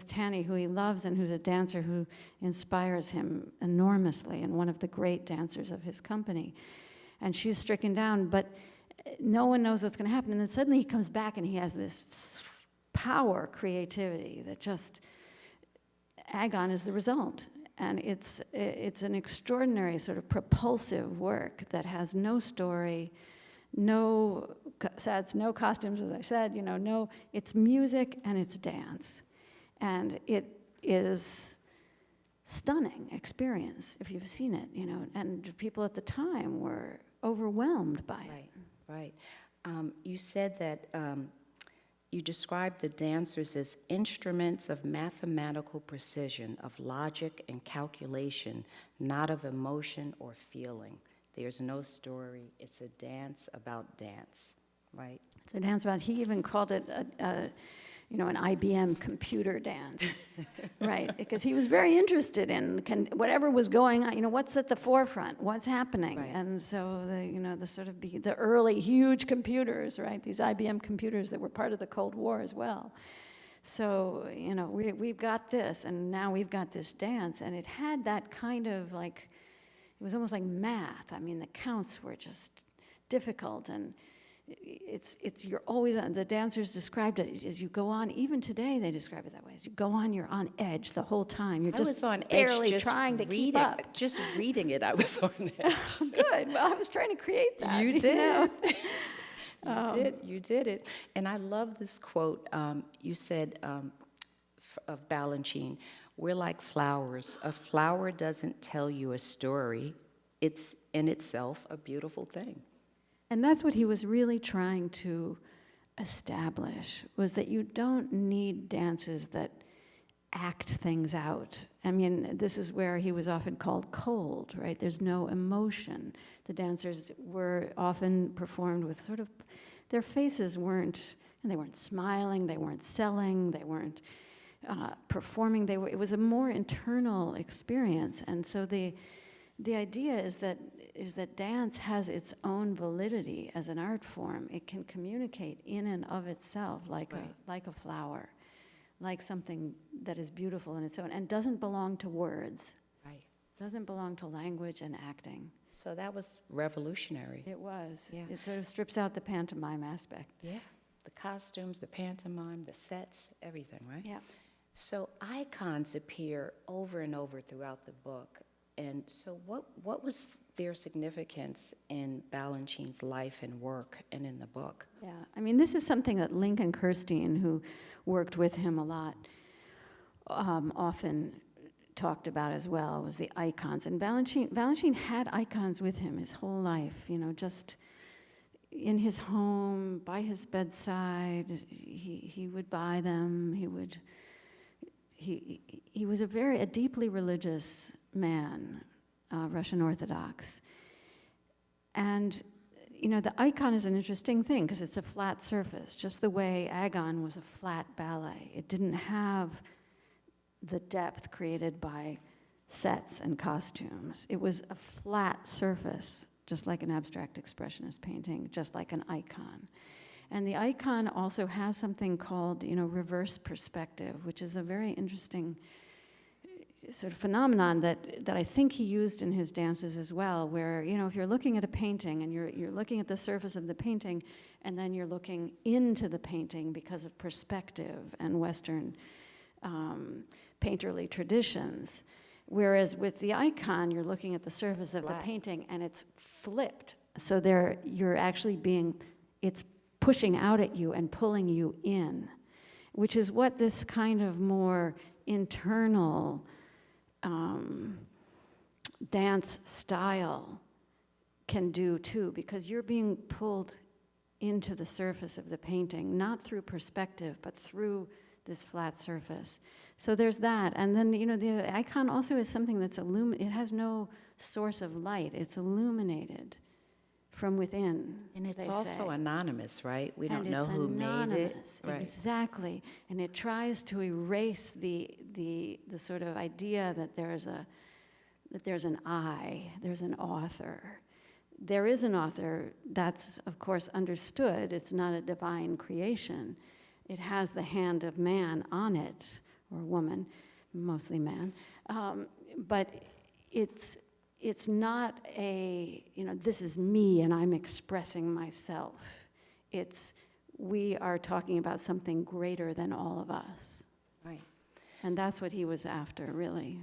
Tanny, who he loves and who's a dancer who inspires him enormously and one of the great dancers of his company. And she's stricken down, but no one knows what's going to happen. And then suddenly he comes back and he has this power, creativity that just, Agon is the result. And it's an extraordinary sort of propulsive work that has no story, no sets, no costumes, as I said, it's music and it's dance. And it is stunning experience if you've seen it, and people at the time were overwhelmed by it. Right. You said that you described the dancers as instruments of mathematical precision, of logic and calculation, not of emotion or feeling. There's no story. It's a dance about dance, right? It's a dance about, he even called it an IBM computer dance, right? Because he was very interested in whatever was going on, what's at the forefront, what's happening. Right. And so the early huge computers, right? These IBM computers that were part of the Cold War as well. So, we've got this, and now we've got this dance, and it had that kind of it was almost like math. I mean, the counts were just difficult, and you're always on, the dancers described it as you go on, even today they describe it that way. As you go on, you're on edge the whole time. You're just I was on barely edge just trying to keep reading, up. Just reading it, I was on edge. Good. Well, I was trying to create that. You did. know? You did it. And I love this quote. You said of Balanchine, we're like flowers. A flower doesn't tell you a story. It's in itself a beautiful thing. And that's what he was really trying to establish, was that you don't need dances that act things out. I mean, this is where he was often called cold, right? There's no emotion. The dancers were often performed with sort of, their faces weren't, and they weren't smiling, they weren't selling, they weren't, performing. It was a more internal experience, and so the idea is that dance has its own validity as an art form. It can communicate in and of itself like a flower, like something that is beautiful in its own, and doesn't belong to words. Right. Doesn't belong to language and acting. So that was revolutionary. It was. Yeah. It sort of strips out the pantomime aspect. Yeah. The costumes, the pantomime, the sets, everything, right? Yeah. So icons appear over and over throughout the book. And so what was their significance in Balanchine's life and work and in the book? Yeah. I mean, this is something that Lincoln Kirstein, who worked with him a lot, often talked about as well, was the icons. And Balanchine had icons with him his whole life, just in his home, by his bedside. He would buy them. He was a deeply religious man, Russian Orthodox. And, the icon is an interesting thing because it's a flat surface, just the way Agon was a flat ballet. It didn't have the depth created by sets and costumes. It was a flat surface, just like an abstract expressionist painting, just like an icon. And the icon also has something called, reverse perspective, which is a very interesting sort of phenomenon that I think he used in his dances as well, where, if you're looking at a painting and you're looking at the surface of the painting, and then you're looking into the painting because of perspective and Western painterly traditions. Whereas with the icon, you're looking at the surface of the painting and it's flipped. So you're actually it's pushing out at you and pulling you in, which is what this kind of more internal dance style can do too, because you're being pulled into the surface of the painting, not through perspective, but through this flat surface. So there's that. And then, the icon also is something that's it has no source of light. It's illuminated from within. And it's also anonymous, right? We don't know who made it. Right. Exactly. And it tries to erase the sort of idea that there's an I, there's an author. There is an author, that's of course understood. It's not a divine creation. It has the hand of man on it, or woman, mostly man. But it's not this is me and I'm expressing myself. We are talking about something greater than all of us. Right. And that's what he was after, really.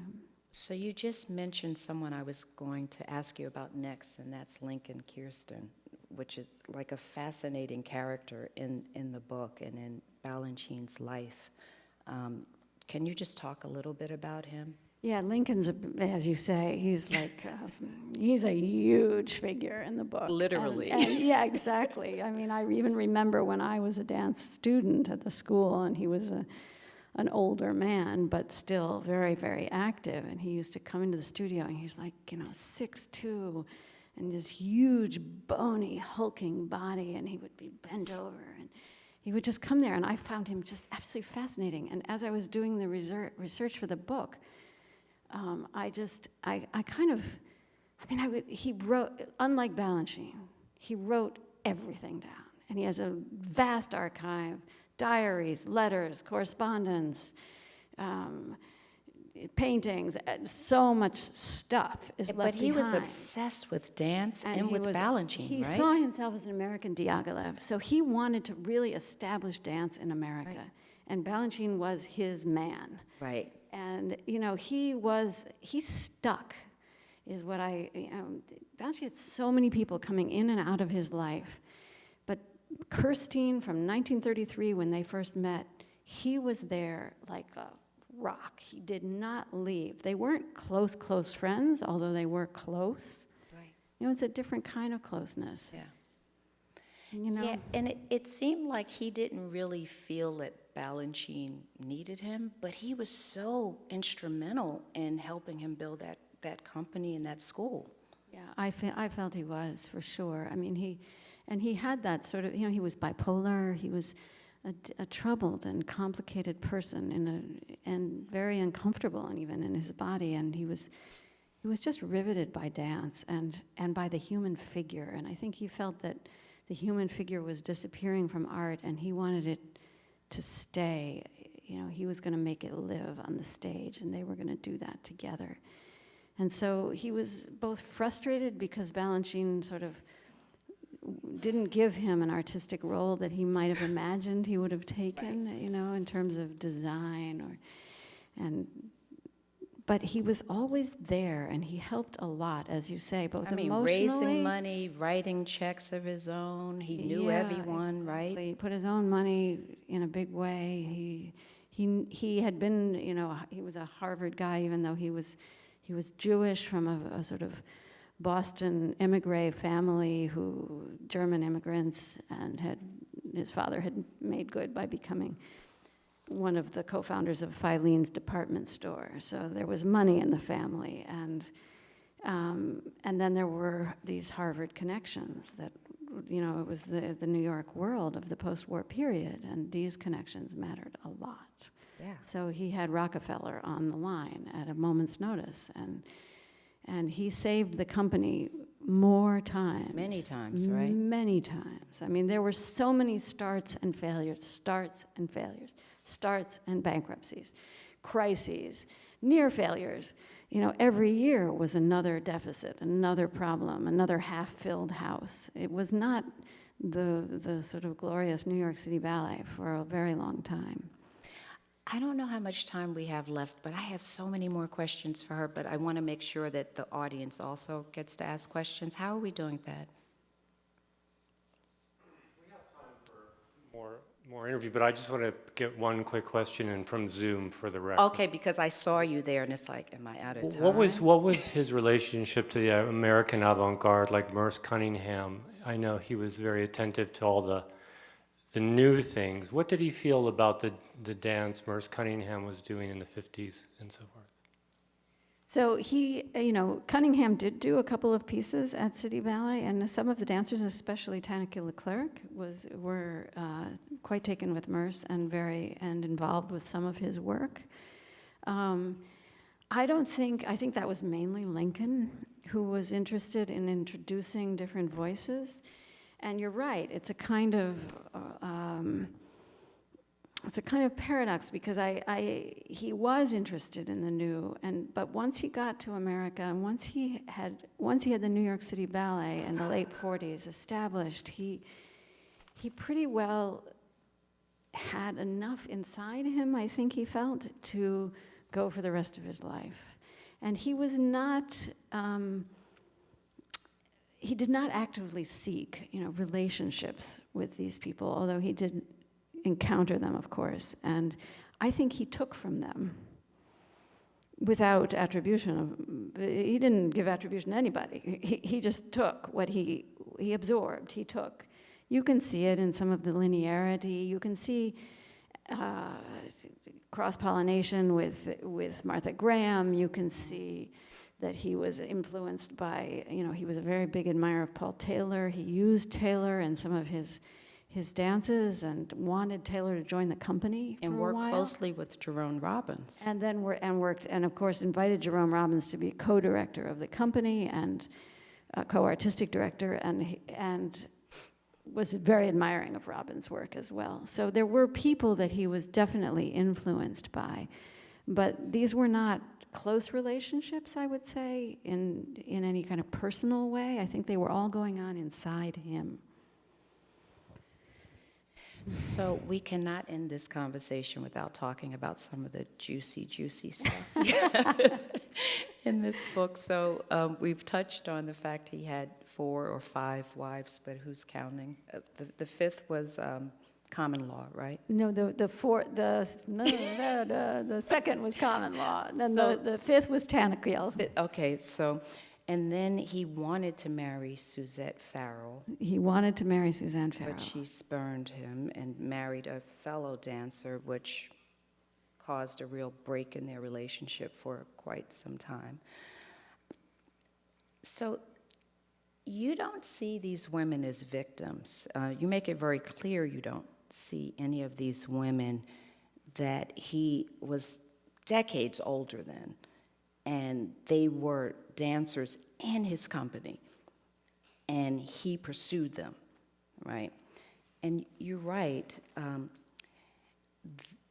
So you just mentioned someone I was going to ask you about next, and that's Lincoln Kirstein, which is like a fascinating character in the book and in Balanchine's life. Can you just talk a little bit about him? Yeah, Lincoln's, as you say, he's he's a huge figure in the book. Literally. And yeah, exactly. I mean, I even remember when I was a dance student at the school, and he was an older man, but still very, very active. And he used to come into the studio, and he's 6'2", and this huge, bony, hulking body, and he would be bent over, and he would just come there, and I found him just absolutely fascinating. And as I was doing the research for the book, he wrote, unlike Balanchine, he wrote everything down. And he has a vast archive, diaries, letters, correspondence, paintings, so much stuff is left behind. But he was obsessed with dance and with Balanchine, He right? saw himself as an American Diaghilev, so he wanted to really establish dance in America. Right. And Balanchine was his man. Right. And, he stuck, is what Balanchine had so many people coming in and out of his life. But Kirstein, from 1933, when they first met, he was there like a rock. He did not leave. They weren't close friends, although they were close. Right. It's a different kind of closeness. Yeah. Yeah, and it seemed like he didn't really feel that Balanchine needed him, but he was so instrumental in helping him build that company and that school. Yeah, I felt he was, for sure. I mean, he had that sort of, he was bipolar. He was a troubled and complicated person and very uncomfortable and even in his body, and he was just riveted by dance and by the human figure, and I think he felt that the human figure was disappearing from art and he wanted it to stay. You know, he was going to make it live on the stage and they were going to do that together. And so he was both frustrated because Balanchine sort of didn't give him an artistic role that he might have imagined he would have taken, right, you know, in terms of design but he was always there, and he helped a lot, as you say, both emotionally. Raising money, writing checks of his own. He knew everyone, exactly. Right? He put his own money in a big way. He had been, you know, he was a Harvard guy, even though he was Jewish from a sort of Boston emigre family, German immigrants, and his father had made good by becoming one of the co-founders of Filene's department store. So there was money in the family, and then there were these Harvard connections that, you know, it was the New York world of the post-war period, and these connections mattered a lot. Yeah. So he had Rockefeller on the line at a moment's notice, and he saved the company more times. Many times, right? Many times. I mean, there were so many starts and failures, starts and bankruptcies, crises, near failures. You know, every year was another deficit, another problem, another half-filled house. It was not the sort of glorious New York City Ballet for a very long time. I don't know how much time we have left, but I have so many more questions for her, but I want to make sure that the audience also gets to ask questions. How are we doing that? We have time for more interview, but I just want to get one quick question in from Zoom for the record. Okay, because I saw you there, and it's like, am I out of time? What was his relationship to the American avant-garde, like Merce Cunningham? I know he was very attentive to all the new things. What did he feel about the dance Merce Cunningham was doing in the 50s and so forth? So he, you know, Cunningham did do a couple of pieces at City Ballet, and some of the dancers, especially Tanneke Leclerc, were quite taken with Merce and involved with some of his work. I think that was mainly Lincoln, who was interested in introducing different voices. And you're right, it's a kind of paradox, because he was interested in the new, but once he got to America and once he had the New York City Ballet in the late 40s established, he pretty well had enough inside him, I think he felt, to go for the rest of his life. And he was not he did not actively seek, you know, relationships with these people, although he did encounter them, of course. And I think he took from them without attribution. He didn't give attribution to anybody. He just took what he absorbed. He took. You can see it in some of the linearity. You can see cross-pollination with Martha Graham. You can see that he was influenced by, you know, he was a very big admirer of Paul Taylor. He used Taylor in some of his dances and wanted Taylor to join the company and for a while. work closely with Jerome Robbins. And then worked, and of course invited Jerome Robbins to be co-director of the company and co-artistic director, and was very admiring of Robbins' work as well. So there were people that he was definitely influenced by, but these were not close relationships, I would say, in any kind of personal way. I think they were all going on inside him. So we cannot end this conversation without talking about some of the juicy stuff in this book. So we've touched on the fact he had 4 or 5 wives, but who's counting? The 5th was common law, right? No, the 2nd was common law. Then the 5th was Tanneke. Okay, so, and then he wanted to marry Suzette Farrell. He wanted to marry Suzanne Farrell. But she spurned him and married a fellow dancer, which caused a real break in their relationship for quite some time. So you don't see these women as victims. You make it very clear you don't see any of these women that he was decades older than, and they were dancers in his company, and he pursued them, right? And you're right,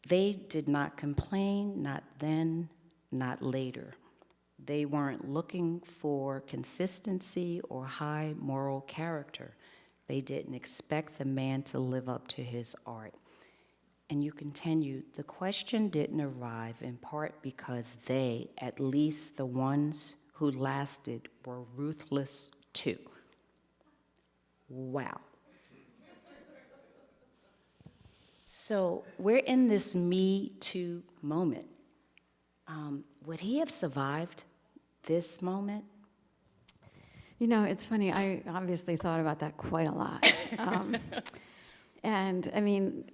they did not complain, not then, not later. They weren't looking for consistency or high moral character. They didn't expect the man to live up to his art. And you continue, the question didn't arrive in part because they, at least the ones who lasted, were ruthless too. Wow. So we're in this Me Too moment. Would he have survived this moment? You know, it's funny, I obviously thought about that quite a lot. And I mean,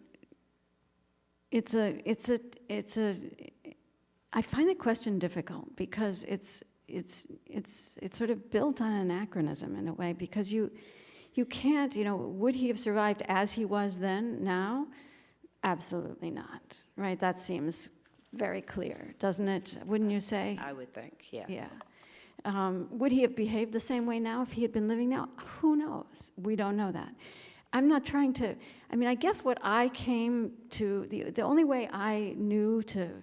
I find the question difficult because it's sort of built on anachronism in a way, because you can't, would he have survived as he was then, now? Absolutely not, right? That seems very clear, doesn't it? Wouldn't you say? I would think, yeah. Yeah. Would he have behaved the same way now if he had been living now? Who knows? We don't know that. I'm not trying to, I guess what I came to, the only way I knew to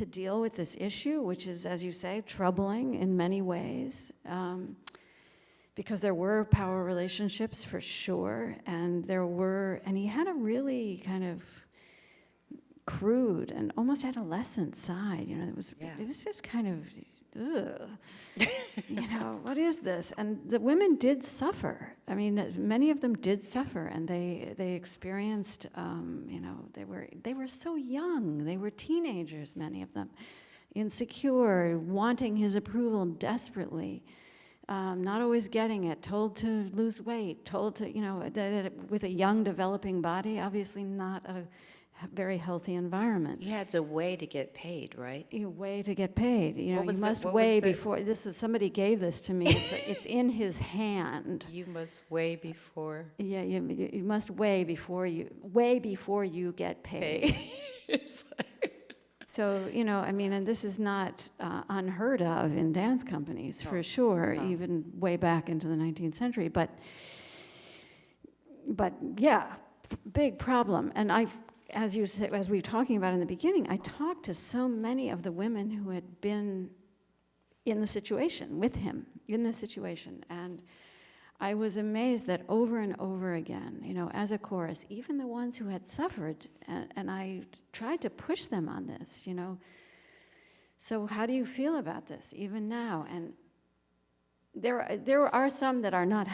deal with this issue, which is, as you say, troubling in many ways, because there were power relationships for sure, and he had a really kind of crude and almost adolescent side, it was just kind of, ugh. What is this? And the women did suffer. Many of them did suffer, and they experienced, they were so young. They were teenagers, many of them, insecure, wanting his approval desperately, not always getting it, told to lose weight, told to, with a young developing body, obviously not a very healthy environment. You had to weigh to get paid, right? You weigh to get paid. You What was must the- what weigh was the- before. Somebody gave this to me. It's in his hand. You must weigh before Yeah, you must weigh before you get paid. So and this is not unheard of in dance companies for sure, even way back into the 19th century. But yeah, big problem. And as you said, as we were talking about in the beginning, I talked to so many of the women who had been in the situation with him, and I was amazed that over and over again, as a chorus, even the ones who had suffered, and I tried to push them on this, So how do you feel about this, even now? And there are some that are not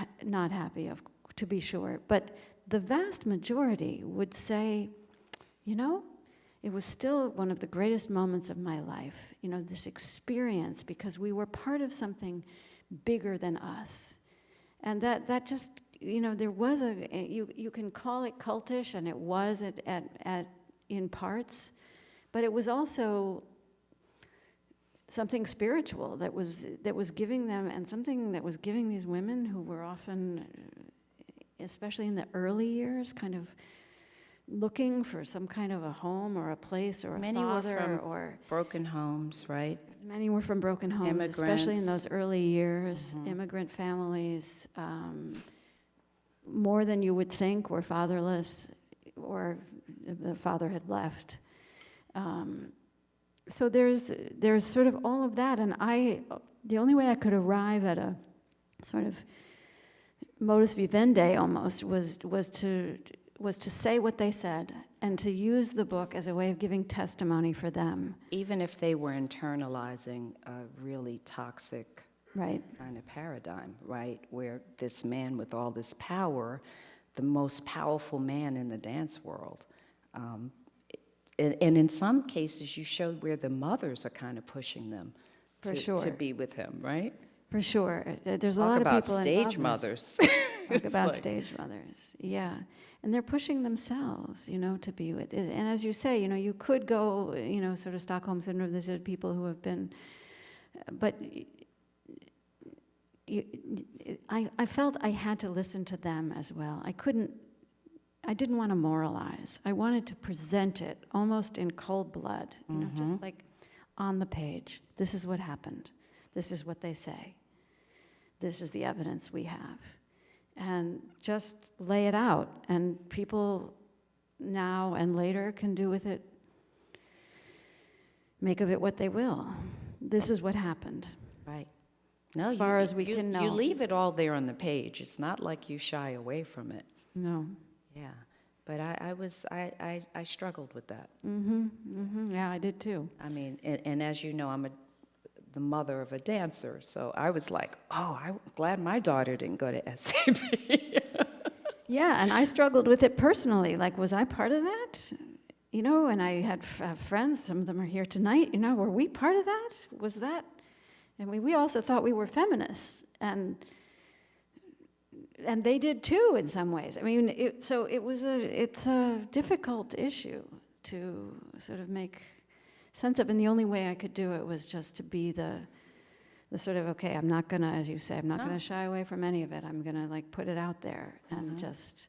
happy, to be sure, but the vast majority would say, it was still one of the greatest moments of my life, this experience, because we were part of something bigger than us. And that just, there was you can call it cultish, and it was in parts, but it was also something spiritual that was giving them, and something that was giving these women who were often, especially in the early years, kind of looking for some kind of a home or a place or a father, or broken homes, right? many were from broken homes, especially in those early years. Mm-hmm. Immigrant families, more than you would think, were fatherless, or the father had left. So there's sort of all of that, and the only way I could arrive at a sort of modus vivendi almost was to say what they said, and to use the book as a way of giving testimony for them. Even if they were internalizing a really toxic Right. kind of paradigm, right? Where this man with all this power, the most powerful man in the dance world, and in some cases you showed where the mothers are kind of pushing them to be with him, right? For sure. There's a Talk lot of about people stage involved in this. mothers. Talk about like- stage mothers, yeah. And they're pushing themselves, to be with it. And as you say, you could go, sort of Stockholm Syndrome, this is people who have been, but I felt I had to listen to them as well. I couldn't I didn't want to moralize. I wanted to present it almost in cold blood, just like on the page. This is what happened. This is what they say. This is the evidence we have. And just lay it out, and people now and later can do with it, make of it what they will. This is what happened. Right. No, As far as we can know. You leave it all there on the page. It's not like you shy away from it. No. Yeah. But I struggled with that. Yeah, I did too. I mean, and as you know, I'm the mother of a dancer, so I was like, oh, I'm glad my daughter didn't go to SAP. Yeah, and I struggled with it personally. Like, was I part of that? And I had friends, some of them are here tonight, were we part of that? Was that? And we also thought we were feminists, and they did too in some ways. I mean, it's a difficult issue to sort of make sense of, and the only way I could do it was just to be the sort of, okay, I'm not gonna, as you say, I'm not gonna shy away from any of it. I'm gonna like put it out there and just,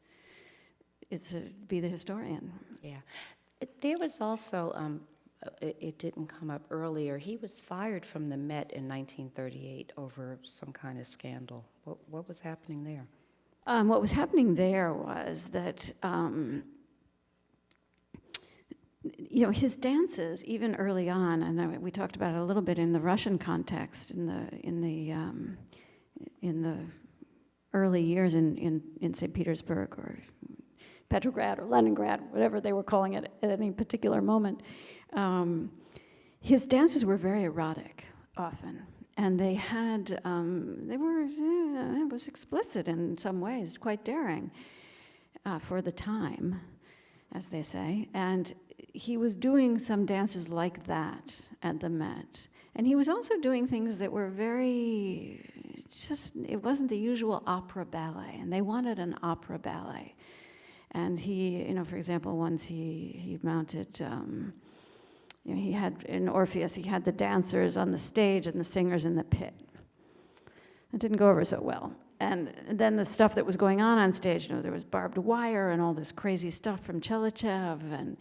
be the historian. Yeah. There was also, it didn't come up earlier, he was fired from the Met in 1938 over some kind of scandal. What was happening there? What was happening there was that, his dances, even early on, and we talked about it a little bit in the Russian context, in the early years in St. Petersburg or Petrograd or Leningrad, whatever they were calling it at any particular moment. His dances were very erotic, often, and it was explicit in some ways, quite daring for the time, as they say, and he was doing some dances like that at the Met. And he was also doing things that were it wasn't the usual opera ballet, and they wanted an opera ballet. And he, for example, once he mounted, he had, in Orpheus, he had the dancers on the stage and the singers in the pit. It didn't go over so well. And then the stuff that was going on stage, there was barbed wire and all this crazy stuff from Chelychev, and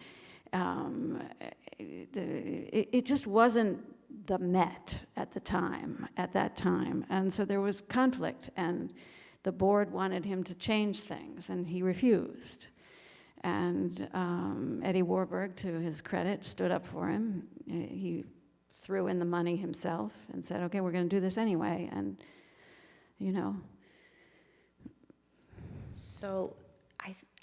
it just wasn't the Met at that time. And so there was conflict, and the board wanted him to change things, and he refused. And Eddie Warburg, to his credit, stood up for him. He threw in the money himself and said, okay, we're going to do this anyway. And, So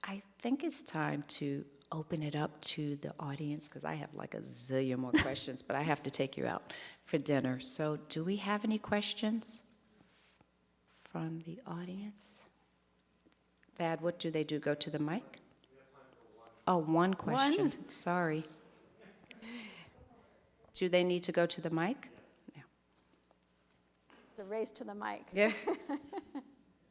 I think it's time to open it up to the audience, because I have like a zillion more questions, but I have to take you out for dinner. So do we have any questions from the audience? Thad, what do they do? Go to the mic? Oh, one question. Sorry. Do they need to go to the mic? Yeah. It's a race to the mic. Yeah.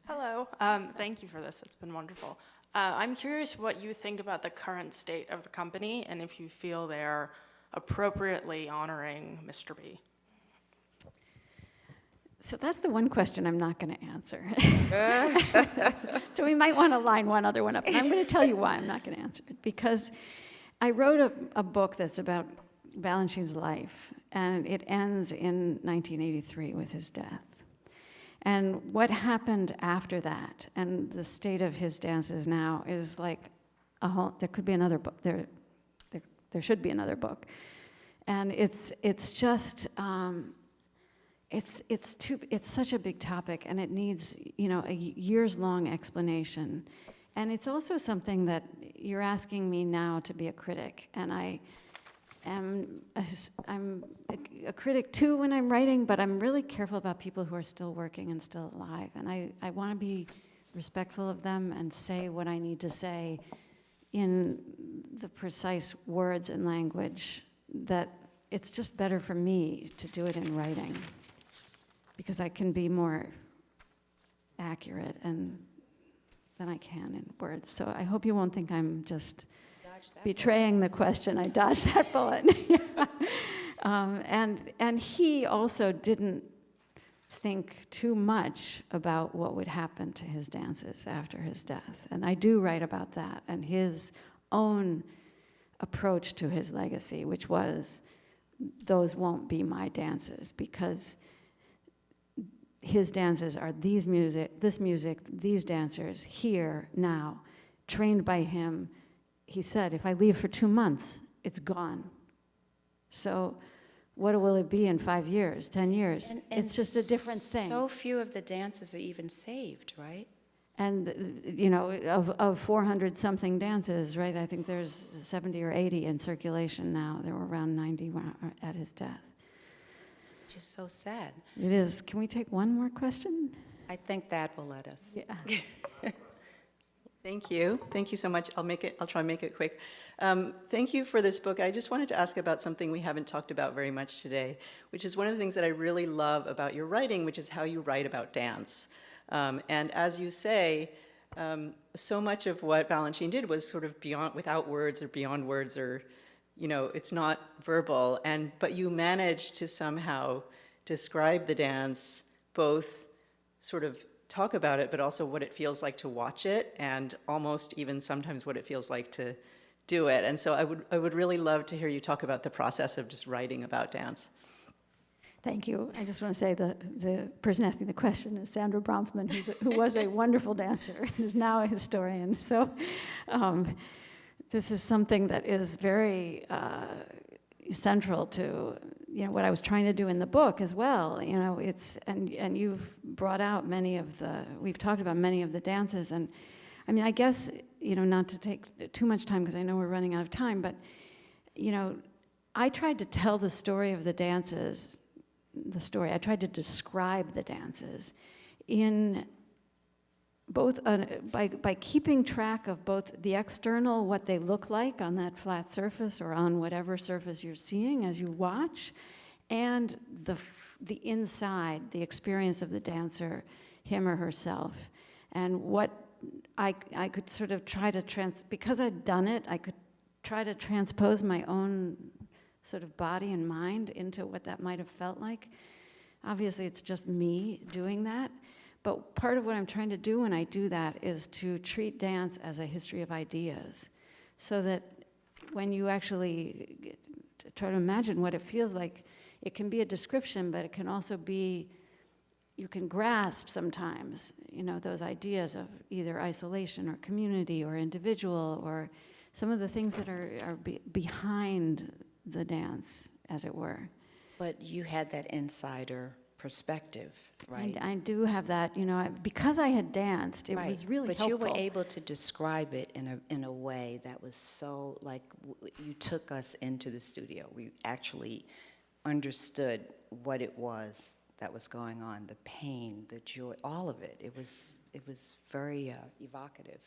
Hello. Thank you for this. It's been wonderful. I'm curious what you think about the current state of the company and if you feel they're appropriately honoring Mr. B. So that's the one question I'm not going to answer. So we might want to line one other one up. And I'm going to tell you why I'm not going to answer it. Because I wrote a book that's about Balanchine's life, and it ends in 1983 with his death. And what happened after that, and the state of his dances now, is like there could be another book. There should be another book. And it's such a big topic, and it needs, a years-long explanation. And it's also something that you're asking me now to be a critic, and I'm a critic too when I'm writing, but I'm really careful about people who are still working and still alive, and I want to be respectful of them and say what I need to say in the precise words and language that it's just better for me to do it in writing, because I can be more accurate than I can in words. So I hope you won't think I'm just betraying the question. I dodged that bullet. And he also didn't think too much about what would happen to his dances after his death. And I do write about that and his own approach to his legacy, which was, those won't be my dances, because his dances are this music, these dancers, here, now, trained by him. He said, if I leave for 2 months, it's gone. So what will it be in 5 years, 10 years? And it's just a different thing. So few of the dances are even saved, right? And, you know, of 400-something dances, right, I think there's 70 or 80 in circulation now. There were around 90 at his death. Which is so sad. It is. Can we take one more question? I think that will let us. Yeah. Thank you. Thank you so much. I'll try and make it quick. Thank you for this book. I just wanted to ask about something we haven't talked about very much today, which is one of the things that I really love about your writing, which is how you write about dance. And as you say, so much of what Balanchine did was sort of without words or beyond words, or, you know, it's not verbal. But you managed to somehow describe the dance, both sort of talk about it, but also what it feels like to watch it, and almost even sometimes what it feels like to do it. And so I would really love to hear you talk about the process of just writing about dance. Thank you. I just want to say the person asking the question is Sandra Bronfman, who was a wonderful dancer and is now a historian. So this is something that is very central to, you know, what I was trying to do in the book as well. You know, it's, and you've brought out we've talked about many of the dances. And I mean, I guess, you know, not to take too much time because I know we're running out of time, but, you know, I tried to tell the story of the dances. I tried to describe the dances in both, by keeping track of both the external, what they look like on that flat surface or on whatever surface you're seeing as you watch, and the inside, the experience of the dancer, him or herself. And what I could sort of try to because I'd done it, I could try to transpose my own sort of body and mind into what that might have felt like. Obviously, it's just me doing that. But part of what I'm trying to do when I do that is to treat dance as a history of ideas, so that when you actually try to imagine what it feels like, it can be a description, but it can also be, you can grasp sometimes, you know, those ideas of either isolation or community or individual, or some of the things that are behind the dance, as it were. But you had that insider perspective, right? I do have that, you know, because I had danced, it was really helpful. But you were able to describe it in a way that was so, like, you took us into the studio. We actually understood what it was that was going on, the pain, the joy, all of it. It was very evocative.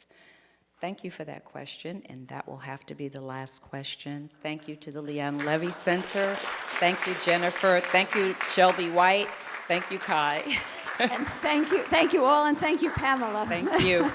Thank you for that question, and that will have to be the last question. Thank you to the Leon Levy Center. Thank you, Jennifer. Thank you, Shelby White. Thank you, Kai. And thank you all, and thank you, Pamela. Thank you.